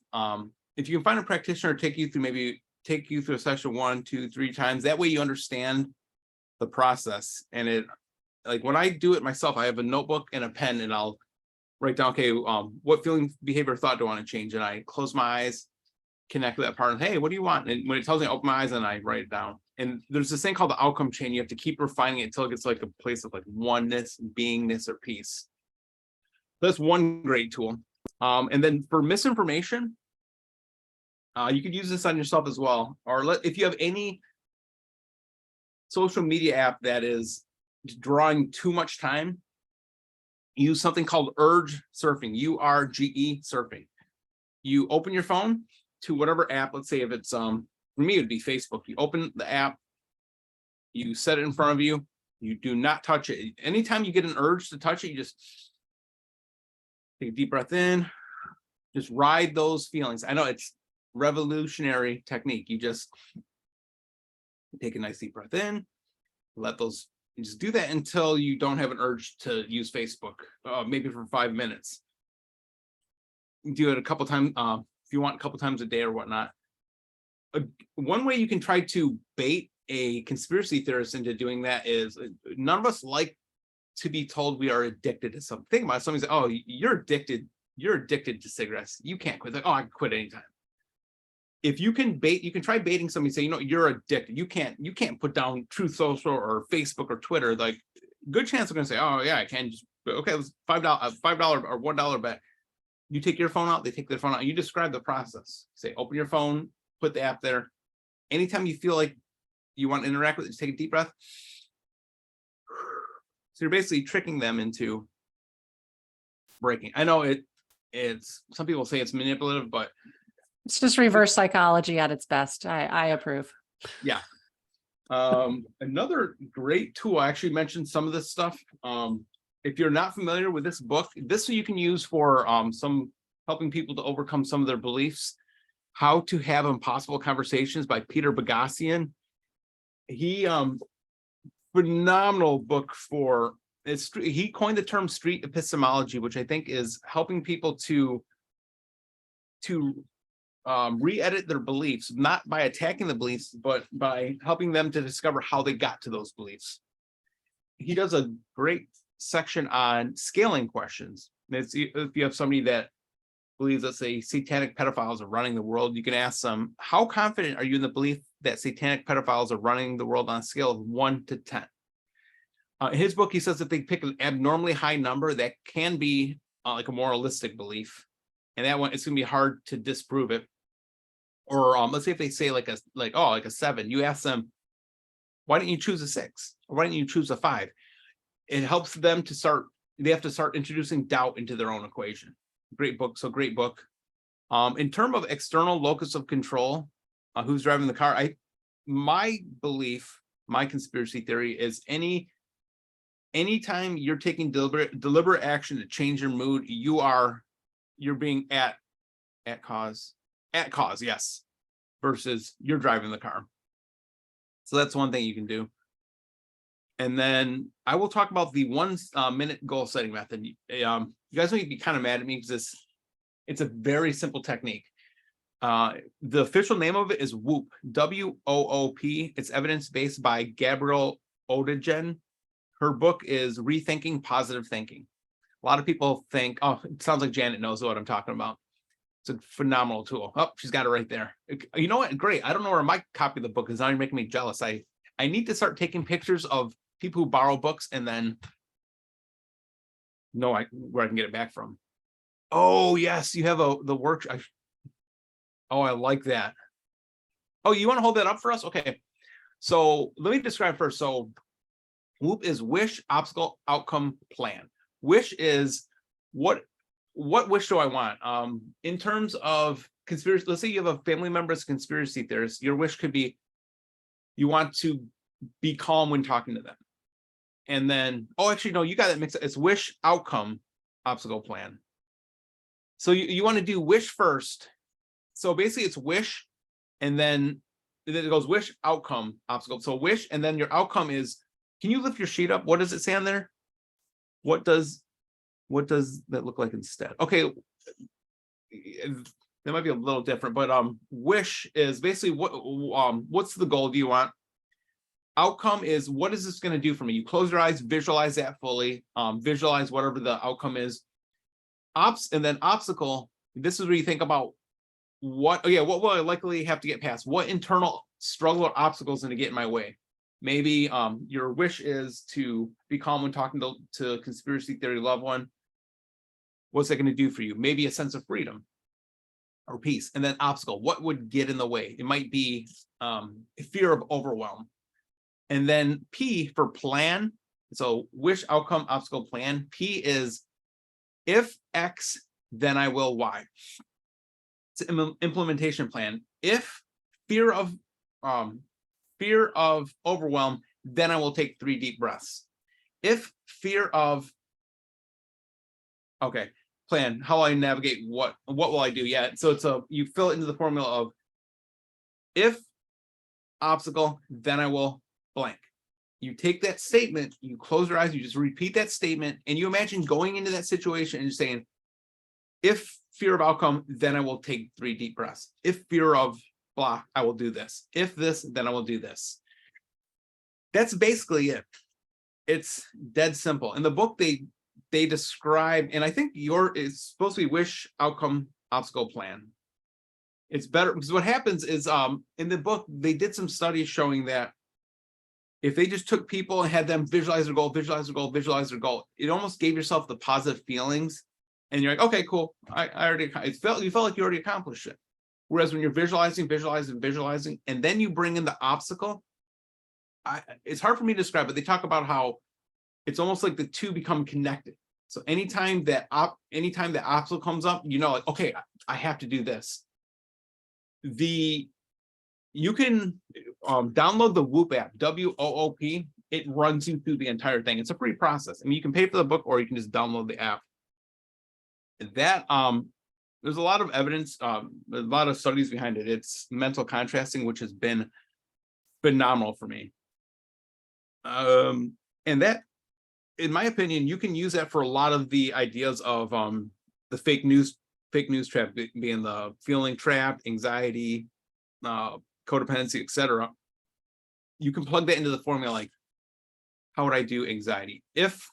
if you can find a practitioner, take you through a session 1, 2, 3 times. That way you understand the process. And it, like when I do it myself, I have a notebook and a pen, and I'll write down, okay, what feeling, behavior, thought do I want to change? And I close my eyes, connect with that part, and hey, what do you want? And when it tells me to open my eyes, and I write it down. And there's this thing called the outcome chain. You have to keep refining it until it gets like a place of like oneness, beingness, or peace. That's one great tool. And then for misinformation, you could use this on yourself as well. Or if you have any social media app that is drawing too much time, use something called urge surfing, URGE surfing. You open your phone to whatever app. Let's say if it's for me, it'd be Facebook. You open the app, you set it in front of you, you do not touch it. Anytime you get an urge to touch it, you just take a deep breath in, just ride those feelings. I know it's revolutionary technique. You just take a nice deep breath in, let those, you just do that until you don't have an urge to use Facebook, maybe for 5 minutes. You do it a couple times, if you want, a couple times a day or whatnot. One way you can try to bait a conspiracy theorist into doing that is, none of us like to be told we are addicted to something. Think about it. Somebody's like, oh, you're addicted to cigarettes. You can't quit. Like, oh, I can quit anytime. If you can try baiting somebody, say, you're addicted. You can't put down Truth Social or Facebook or Twitter. Like, good chance they're gonna say, oh yeah, I can. Just okay, it was $5 or $1 bet. You take your phone out, they take their phone out. You describe the process. Say, open your phone, put the app there. Anytime you feel like you want to interact with it, just take a deep breath. So you're basically tricking them into breaking. I know it's some people say it's manipulative, but It's just reverse psychology at its best. I approve. Yeah. Another great tool, I actually mentioned some of this stuff. If you're not familiar with this book, this you can use for some helping people to overcome some of their beliefs. How to Have Impossible Conversations by Peter Boghossian. He phenomenal book for it's. He coined the term street epistemology, which I think is helping people to re-edit their beliefs, not by attacking the beliefs, but by helping them to discover how they got to those beliefs. He does a great section on scaling questions. If you have somebody that believes, let's say, satanic pedophiles are running the world, you can ask them, how confident are you in the belief that satanic pedophiles are running the world on a scale of 1 to 10? In his book, he says if they pick an abnormally high number, that can be like a moralistic belief, and that one, it's going to be hard to disprove it. Or let's say if they say like a 7, you ask them, why didn't you choose a 6? Or why didn't you choose a 5? It helps them to start, they have to start introducing doubt into their own equation. Great book. So great book. In terms of external locus of control, who's driving the car, my belief, my conspiracy theory is anytime you're taking deliberate action to change your mood, you're being at cause, yes, versus you're driving the car. So that's one thing you can do. And then I will talk about the 1 minute goal setting method. You guys might be kind of mad at me because it's a very simple technique. The official name of it is WOOP, WOOP. It's evidence-based by Gabrielle Odejen. Her book is Rethinking Positive Thinking. A lot of people think, oh, it sounds like Janet knows what I'm talking about. It's a phenomenal tool. Oh, she's got it right there. You know what? Great. I don't know where my copy of the book is. Now you're making me jealous. I need to start taking pictures of people who borrow books and then know where I can get it back from. Oh, yes. You have the work. Oh, I like that. Oh, you want to hold that up for us? Okay. So let me describe first. So WOOP is wish, obstacle, outcome, plan. Wish is what wish do I want? In terms of conspiracy, let's say you have a family member as a conspiracy theorist. Your wish could be you want to be calm when talking to them. And then, oh, actually, no, you got it mixed up. It's wish, outcome, obstacle, plan. So you want to do wish first. So basically it's wish, and then it goes wish, outcome, obstacle. So wish, and then your outcome is, can you lift your sheet up? What does it say on there? What does that look like instead? Okay, that might be a little different, but wish is basically what's the goal do you want? Outcome is, what is this going to do for me? You close your eyes, visualize that fully, visualize whatever the outcome is. And then obstacle, this is where you think about what will I likely have to get past? What internal struggle or obstacles going to get in my way? Maybe your wish is to be calm when talking to a conspiracy theory loved one. What's that going to do for you? Maybe a sense of freedom or peace. And then obstacle, what would get in the way? It might be fear of overwhelm. And then P for plan. So wish, outcome, obstacle, plan. P is if X, then I will Y. It's an implementation plan. If fear of overwhelm, then I will take 3 deep breaths. If fear of plan, how will I navigate what will I do? Yeah, so you fill it into the formula of if obstacle, then I will blank. You take that statement, you close your eyes, you just repeat that statement, and you imagine going into that situation and just saying, if fear of outcome, then I will take 3 deep breaths. If fear of blah, I will do this. If this, then I will do this. That's basically it. It's dead simple. In the book, they describe, and I think it's supposed to be wish, outcome, obstacle, plan. It's better because what happens is in the book, they did some studies showing that if they just took people and had them visualize their goal, visualize their goal, visualize their goal, it almost gave yourself the positive feelings. And you're like, okay, cool. You felt like you already accomplished it. Whereas when you're visualizing, and then you bring in the obstacle, it's hard for me to describe, but they talk about how it's almost like the two become connected. So anytime that obstacle comes up, like, okay, I have to do this. You can download the Whoop app, WOOP. It runs you through the entire thing. It's a free process. I mean, you can pay for the book or you can just download the app. That there's a lot of evidence, a lot of studies behind it. It's mental contrasting, which has been phenomenal for me. And that, in my opinion, you can use that for a lot of the ideas of the fake news trap, being the feeling trapped, anxiety, codependency, etc. You can plug that into the formula. Like, how would I do anxiety? If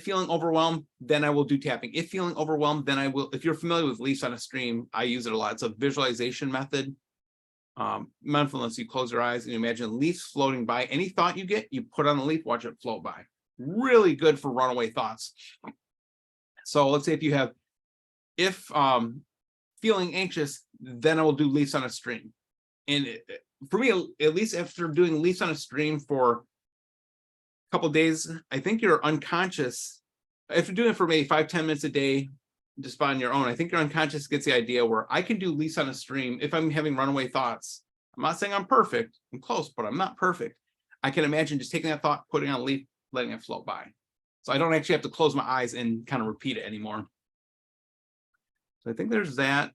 feeling overwhelmed, then I will do tapping. If feeling overwhelmed, then I will. If you're familiar with leaves on a stream, I use it a lot. It's a visualization method. Mindfulness, you close your eyes and you imagine leaves floating by. Any thought you get, you put on the leaf, watch it float by. Really good for runaway thoughts. So let's say if feeling anxious, then I will do leaves on a stream. And for me, at least after doing leaves on a stream for a couple of days, I think your unconscious, if you're doing it for maybe 5-10 minutes a day, just on your own, I think your unconscious gets the idea where I can do leaves on a stream if I'm having runaway thoughts. I'm not saying I'm perfect. I'm close, but I'm not perfect. I can imagine just taking that thought, putting it on a leaf, letting it float by. So I don't actually have to close my eyes and kind of repeat it anymore. So I think there's that.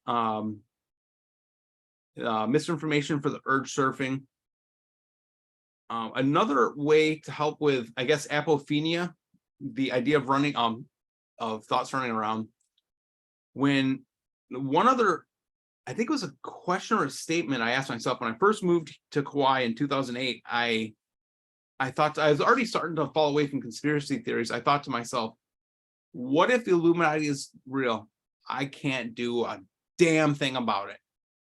Misinformation for the urge surfing. Another way to help with, I guess, apophenia, the idea of running, of thoughts running around. When one other, I think it was a question or a statement I asked myself when I first moved to Kauai in 2008, I thought, I was already starting to fall away from conspiracy theories. I thought to myself, what if the Illuminati is real? I can't do a damn thing about it.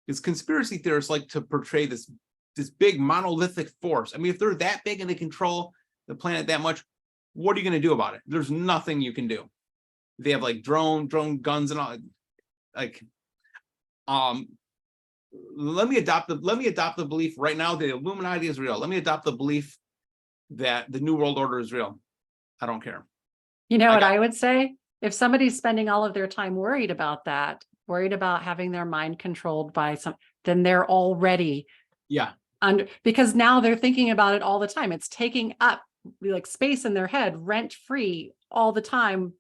Because conspiracy theorists like to portray this big monolithic force. I mean, if they're that big and they control the planet that much, what are you going to do about it? There's nothing you can do. They have like drone guns and all. Like, let me adopt the belief right now that the Illuminati is real. Let me adopt the belief that the New World Order is real. I don't care. You know what I would say? If somebody's spending all of their time worried about that, worried about having their mind controlled by then they're already because now they're thinking about it all the time. It's taking up like space in their head, rent free all the time,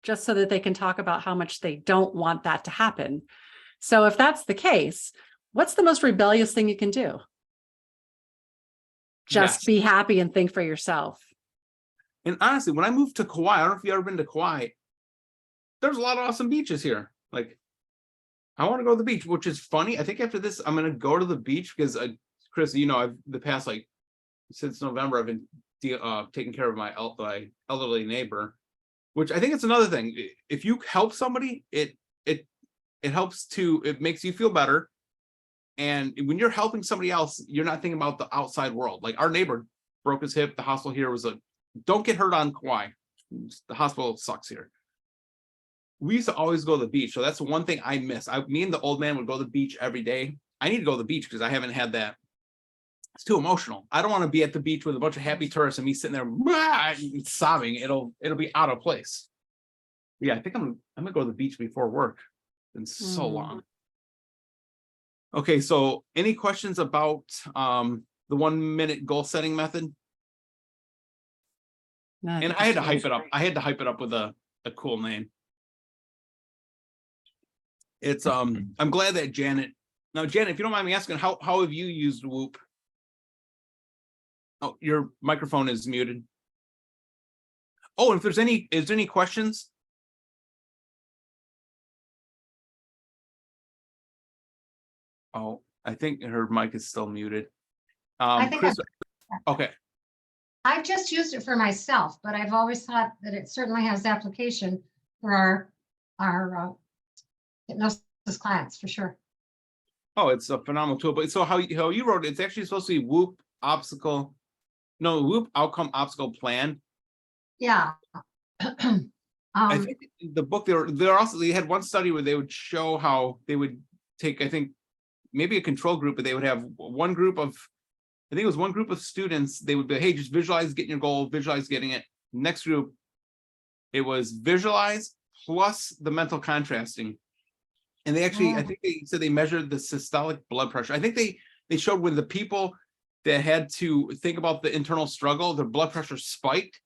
just so that they can talk about how much they don't want that to happen. So if that's the case, what's the most rebellious thing you can do? Just be happy and think for yourself. And honestly, when I moved to Kauai, I don't know if you've ever been to Kauai, there's a lot of awesome beaches here. Like, I want to go to the beach, which is funny. I think after this, I'm going to go to the beach because, Chris, you know, the past, like, since November, I've been taking care of my elderly neighbor, which I think it's another thing. If you help somebody, it makes you feel better. And when you're helping somebody else, you're not thinking about the outside world. Like, our neighbor broke his hip. The hospital here was don't get hurt on Kauai. The hospital sucks here. We used to always go to the beach. So that's the one thing I miss. Me and the old man would go to the beach every day. I need to go to the beach because I haven't had that. It's too emotional. I don't want to be at the beach with a bunch of happy tourists and me sitting there sobbing. It'll be out of place. Yeah, I think I'm gonna go to the beach before work. It's been so long. Okay, so any questions about the 1 minute goal setting method? And I had to hype it up. I had to hype it up with a cool name. It's I'm glad that Janet. Now, Janet, if you don't mind me asking, how have you used Whoop? Oh, your microphone is muted. Oh, and if there's any questions? Oh, I think her mic is still muted. Chris, okay. I've just used it for myself, but I've always thought that it certainly has application for our hypnosis clients for sure. Oh, it's a phenomenal tool. But so how you wrote it, it's actually supposed to be Whoop outcome obstacle plan. Yeah. I think the book they had one study where they would show how they would take, I think maybe a control group, but they would have one group of, I think it was one group of students, they would be, hey, just visualize getting your goal, visualize getting it. Next group, it was visualize plus the mental contrasting. And they actually, I Oh. think they said they measured the systolic blood pressure. I think they showed when the people that had to think about the internal struggle, their blood pressure spiked.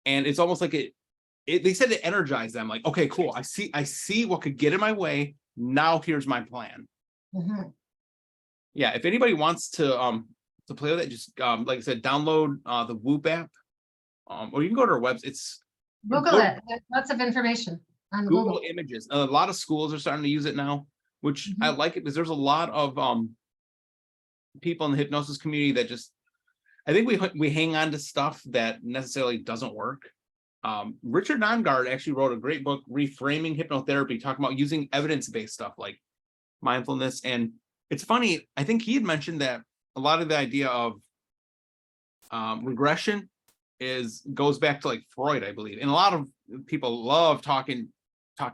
And it's almost like they said it energized them. Like, okay, cool. I see what could get in my way. Now here's my plan. Mhm. Yeah, if anybody wants to play with it, just like I said, download the Whoop app. Or you can go to our website. It's Google it. There's lots of information on Google Google. Images. A lot of schools are starting to use it now, which I like it because there's a lot of people in the hypnosis community that just, I think we hang on to stuff that necessarily doesn't work. Richard Nongard actually wrote a great book, Reframing Hypnotherapy, talking about using evidence-based stuff like mindfulness. And it's funny, I think he had mentioned that a lot of the idea of regression goes back to like Freud, I believe. And a lot of people love talking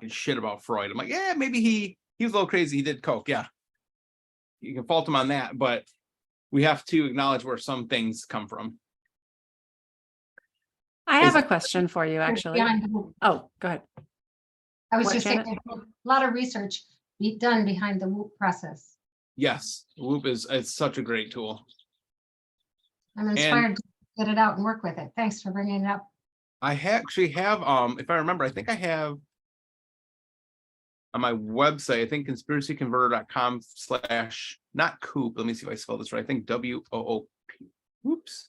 shit about Freud. I'm like, yeah, maybe he was a little crazy. He did coke. Yeah. You can fault him on that, but we have to acknowledge where some things come from. I have a question for you, actually. Behind the Whoop. Oh, go ahead. I was What, just saying, Janet? there's a lot of research done behind the Whoop process. Yes, Whoop is such a great tool. I'm inspired to get it out and work with it. Thanks for bringing it up. I actually have, if I remember, I think I have on my website, I think conspiracyconverter.com / not coop. Let me see if I spell this right. I think WOOP. Oops.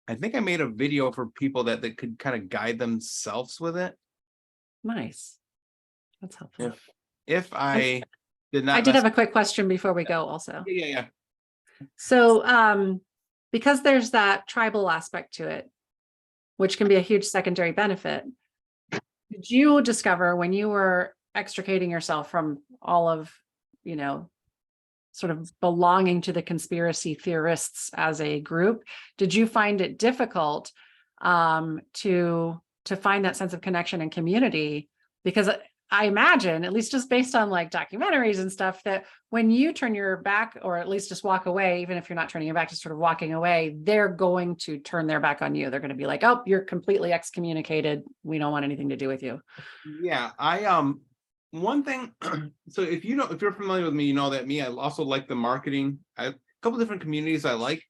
I think I made a video for people that could kind of guide themselves with it. Nice. That's helpful. If I did not, I did have a quick question before we go also. Yeah. So because there's that tribal aspect to it, which can be a huge secondary benefit, did you discover when you were extricating yourself from all of, sort of belonging to the conspiracy theorists as a group, did you find it difficult to find that sense of connection and community? Because I imagine, at least just based on like documentaries and stuff, that when you turn your back, or at least just walk away, even if you're not turning your back, just sort of walking away, they're going to turn their back on you. They're going to be like, oh, you're completely excommunicated. We don't want anything to do with you. Yeah, one thing, so if you're familiar with me, you know that I also like the marketing. I have a couple different communities I like.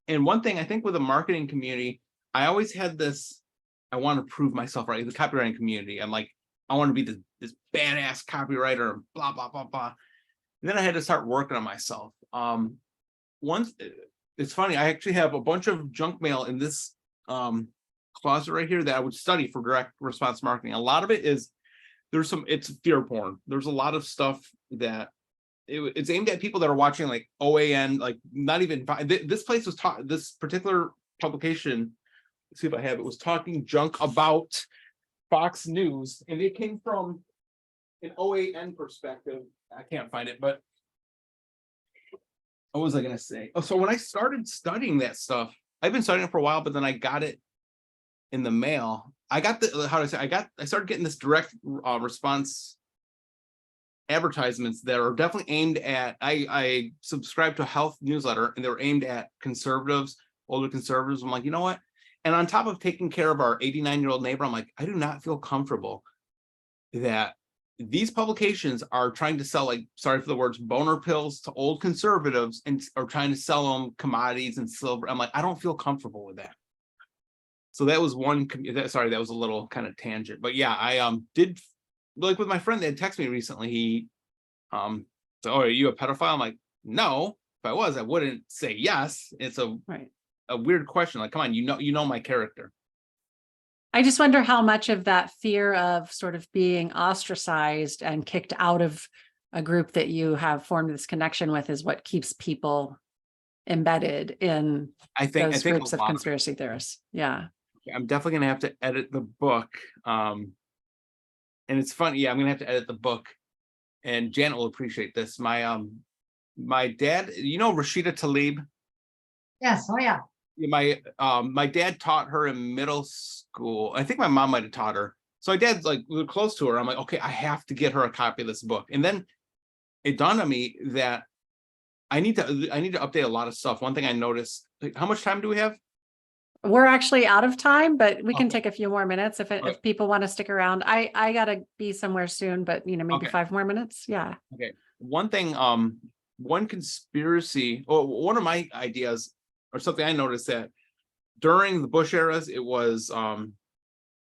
And one thing I think with the marketing community, I always had this, I want to prove myself, right? The copywriting community. I'm like, I want to be this badass copywriter, blah, blah, blah, blah. And then I had to start working on myself. Once, it's funny, I actually have a bunch of junk mail in this closet right here that I would study for direct response marketing. A lot of it is, it's fear porn. There's a lot of stuff that it's aimed at people that are watching like OAN, like not even, this place was taught, this particular publication, let's see if I have it, was talking junk about Fox News, and it came from an OAN perspective. I can't find it, but what was I going to say? Oh, so when I started studying that stuff, I've been studying it for a while, but then I got it in the mail. I started getting this direct response advertisements that are definitely aimed at, I subscribe to a health newsletter, and they were aimed at conservatives, older conservatives. I'm like, you know what? And on top of taking care of our 89-year-old neighbor, I'm like, I do not feel comfortable that these publications are trying to sell, like, sorry for the words, boner pills to old conservatives and are trying to sell them commodities and silver. I'm like, I don't feel comfortable with that. So that was one, sorry, that was a little kind of tangent, but yeah, I did, like with my friend that had texted me recently, he said, oh, are you a pedophile? I'm like, no, if I was, I wouldn't say yes. It's a weird question. Like, come on, you know my character. I just wonder how much of that fear of sort of being ostracized and kicked out of a group that you have formed this connection with is what keeps people embedded in those groups of conspiracy theorists. Yeah. I'm definitely going to have to edit the book. And it's funny. Yeah, I'm going to have to edit the book, and Janet will appreciate this. My dad, Rashida Tlaib? Yes. Oh yeah. My dad taught her in middle school. I think my mom might have taught her. So my dad's like, we were close to her. I'm like, okay, I have to get her a copy of this book. And then it dawned on me that I need to update a lot of stuff. One thing I noticed, like, how much time do we have? We're actually out of time, but we can Okay. take a few more minutes if Okay. if people want to stick around. I gotta be somewhere soon, but maybe Okay. 5 more minutes. Yeah. Okay. One thing, one conspiracy, or one of my ideas, or something I noticed that during the Bush eras, it was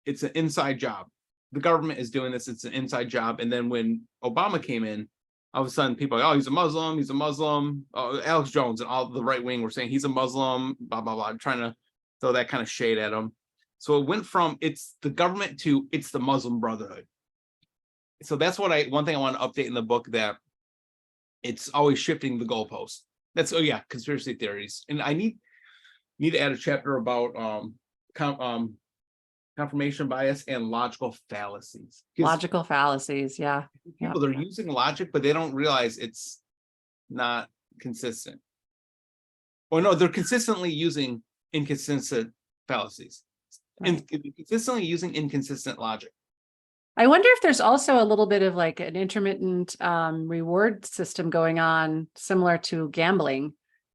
it's an inside job. The government is doing this, it's an inside job. And then when Obama came in, all of a sudden people are like, oh, he's a Muslim, he's a Muslim. Alex Jones and all the right wing were saying he's a Muslim, blah, blah, blah, trying to throw that kind of shade at him. So it went from it's the government to it's the Muslim Brotherhood. So that's what one thing I want to update in the book, that it's always shifting the goalpost. That's, oh yeah, conspiracy theories. And I need to add a chapter about confirmation bias and logical fallacies. Logical fallacies. Yeah. People, they're using logic, but they don't realize it's not consistent. Or no, they're consistently using inconsistent fallacies. Right. And consistently using inconsistent logic. I wonder if there's also a little bit of like an intermittent reward system going on, similar to gambling,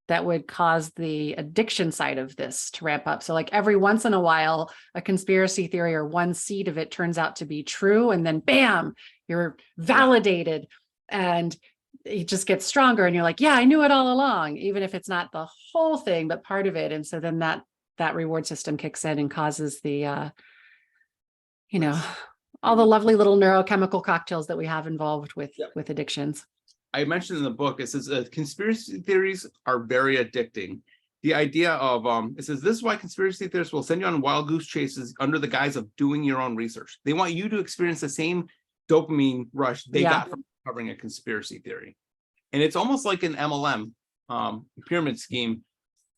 that would cause the addiction side of this to ramp up. So like every once in a while, a conspiracy theory or one seed of it turns out to be true. And then bam, you're validated and it just gets stronger. And you're like, yeah, I knew it all along, even if it's not the whole thing, but part of it. And so then that reward system kicks in and causes the, all the lovely little neurochemical cocktails that we have involved with addictions. I mentioned in the book, it says conspiracy theories are very addicting. The idea of, it says, this is why conspiracy theorists will send you on wild goose chases under the guise of doing your own research. They want you to experience the same dopamine rush they got from covering a conspiracy theory. And it's almost like an MLM pyramid scheme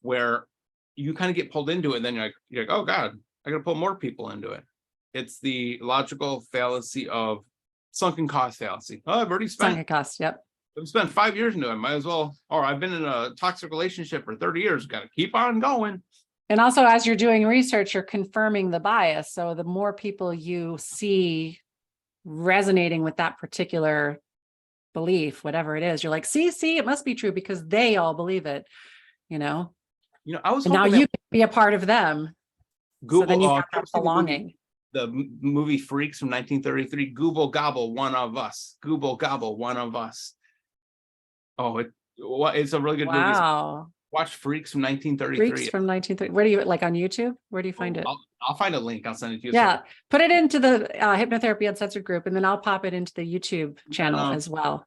where you kind of get pulled into it. And then you're like, oh God, I got to pull more people into it. It's the logical fallacy of sunken cost fallacy. Oh, I've already spent Sunken cost. Yep. I've spent 5 years into it. Might as well, or I've been in a toxic relationship for 30 years. Got to keep on going. And also, as you're doing research, you're confirming the bias. So the more people you see resonating with that particular belief, whatever it is, you're like, see, it must be true because they all believe it, I was and now hoping you can be a part of them. Google, so then you have that belonging. The movie Freaks from 1933, Google Gobble, one of us. Google Gobble, one of us. Oh, it's a really good movie. Wow. Watch Freaks from 1933. Freaks from 1930. Where do you like on YouTube? Where do you find it? I'll find a link. I'll send it to you. Yeah, put it into the Hypnotherapy Uncensored group, and then I'll pop it into the YouTube channel as well.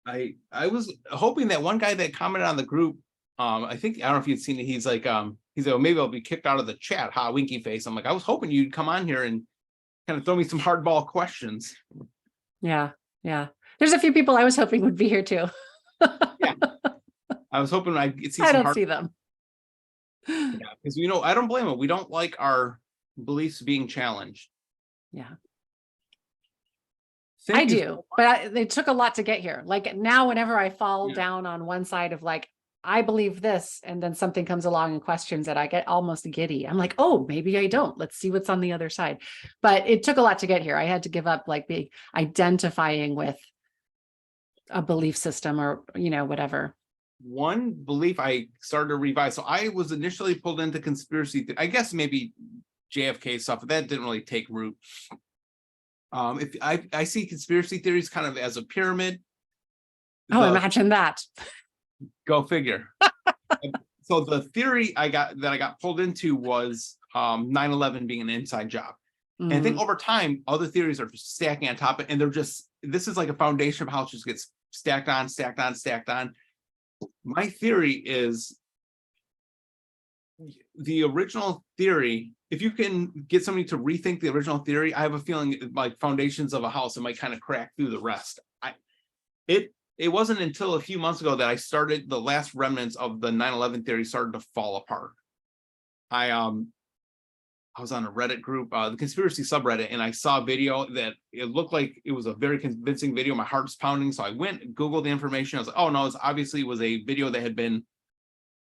I was hoping that one guy that commented on the group, I don't know if you'd seen it. He's like, maybe I'll be kicked out of the chat. Ha, winky face. I'm like, I was hoping you'd come on here and kind of throw me some hardball questions. Yeah. There's a few people I was hoping would be here too. Yeah. I was hoping I'd see. I don't see them. Yeah, because I don't blame them. We don't like our beliefs being challenged. Yeah. I do, but it took a lot to get here. Like now, whenever I fall down on one side of like, I believe this, and then something comes along and questions it, I get almost giddy. I'm like, oh, maybe I don't. Let's see what's on the other side. But it took a lot to get here. I had to give up like identifying with a belief system or, whatever. One belief I started to revise. So I was initially pulled into conspiracy. I guess maybe JFK stuff, but that didn't really take root. If I see conspiracy theories kind of as a pyramid. Oh, imagine that. Go figure. So the theory I got pulled into was 9/11 being an inside job. And I think over time, other theories are just stacking on top of it. And this is like a foundation of how it just gets stacked on. My theory is the original theory. If you can get somebody to rethink the original theory, I have a feeling like foundations of a house, it might kind of crack through the rest. It wasn't until a few months ago that I started the last remnants of the 9/11 theory started to fall apart. I was on a Reddit group, the conspiracy subreddit, and I saw a video that it looked like it was a very convincing video. My heart's pounding. So I went and Googled the information. I was like, oh no, it was a video that had been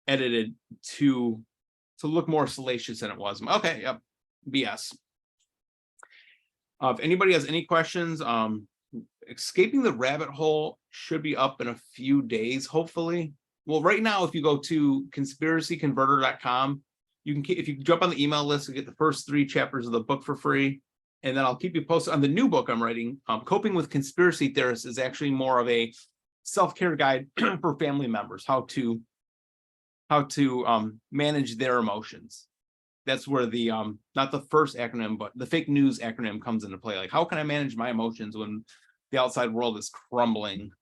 edited to look more salacious than it was. Okay, yep, BS. If anybody has any questions, Escaping the Rabbit Hole should be up in a few days, hopefully. Well, right now, if you go to conspiracyconverter.com, you can, if you jump on the email list, you get the first 3 chapters of the book for free. And then I'll keep you posted on the new book I'm writing. Coping with Conspiracy Theorists is actually more of a self-care guide for family members, how to manage their emotions. That's where the not the first acronym, but the fake news acronym comes into play. Like, how can I manage my emotions when the outside world is crumbling?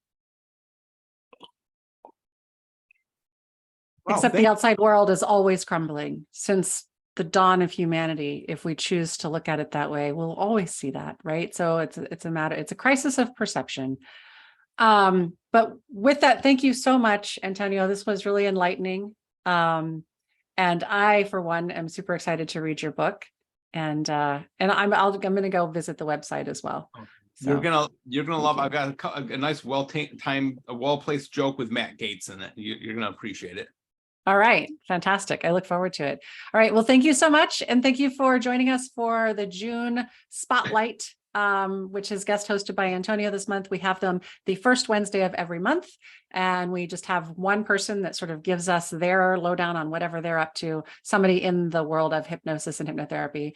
Wow, Except the outside world is always crumbling since the dawn of humanity. If we choose to look at it that way, we'll always see that, right? So it's a crisis of perception. But with that, thank you so much, Antonio. This was really enlightening. And I, for one, am super excited to read your book. And I'm going to go visit the website as well. So, you're gonna love. you. I've got a nice, well-placed joke with Matt Gaetz in it. You're gonna appreciate it. All right. Fantastic. I look forward to it. All right. Well, thank you so much. And thank you for joining us for the June Spotlight, which is guest hosted by Antonio this month. We have them the first Wednesday of every month. And we just have one person that sort of gives us their lowdown on whatever they're up to, somebody in the world of hypnosis and hypnotherapy.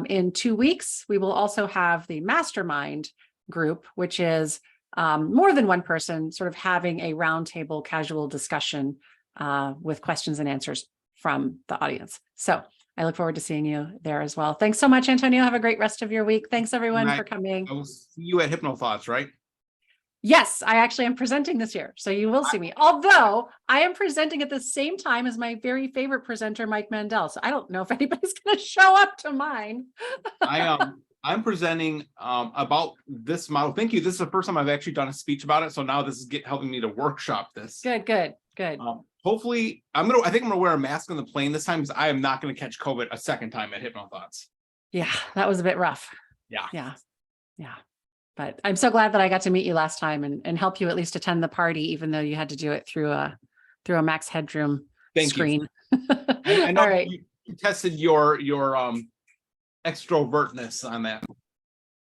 In 2 weeks, we will also have the mastermind group, which is more than one person sort of having a roundtable casual discussion with questions and answers from the audience. So I look forward to seeing you there as well. Thanks so much, Antonio. Have a great rest of your week. Thanks everyone for coming. I will see you at Hypnothoughts, right? Yes, I actually am presenting this year. So you will see me. Although I am presenting at the same time as my very favorite presenter, Mike Mandel. So I don't know if anybody's going to show up to mine. I'm presenting about this model. Thank you. This is the first time I've actually done a speech about it. So now this is helping me to workshop this. Good. Hopefully, I think I'm gonna wear a mask on the plane this time because I am not gonna catch COVID a second time at Hypnothoughts. Yeah, that was a bit rough. Yeah. But I'm so glad that I got to meet you last time and help you at least attend the party, even though you had to do it through a Max Headroom screen. I know All right. you tested your extrovertness on that.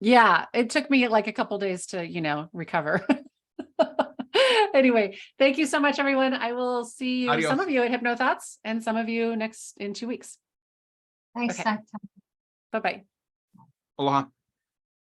Yeah, it took me like a couple days to, recover. Anyway, thank you so much, everyone. I will see you, Adios. some of you at Hypnothoughts and some of you in 2 weeks. Thanks. Okay. Bye-bye. Aloha.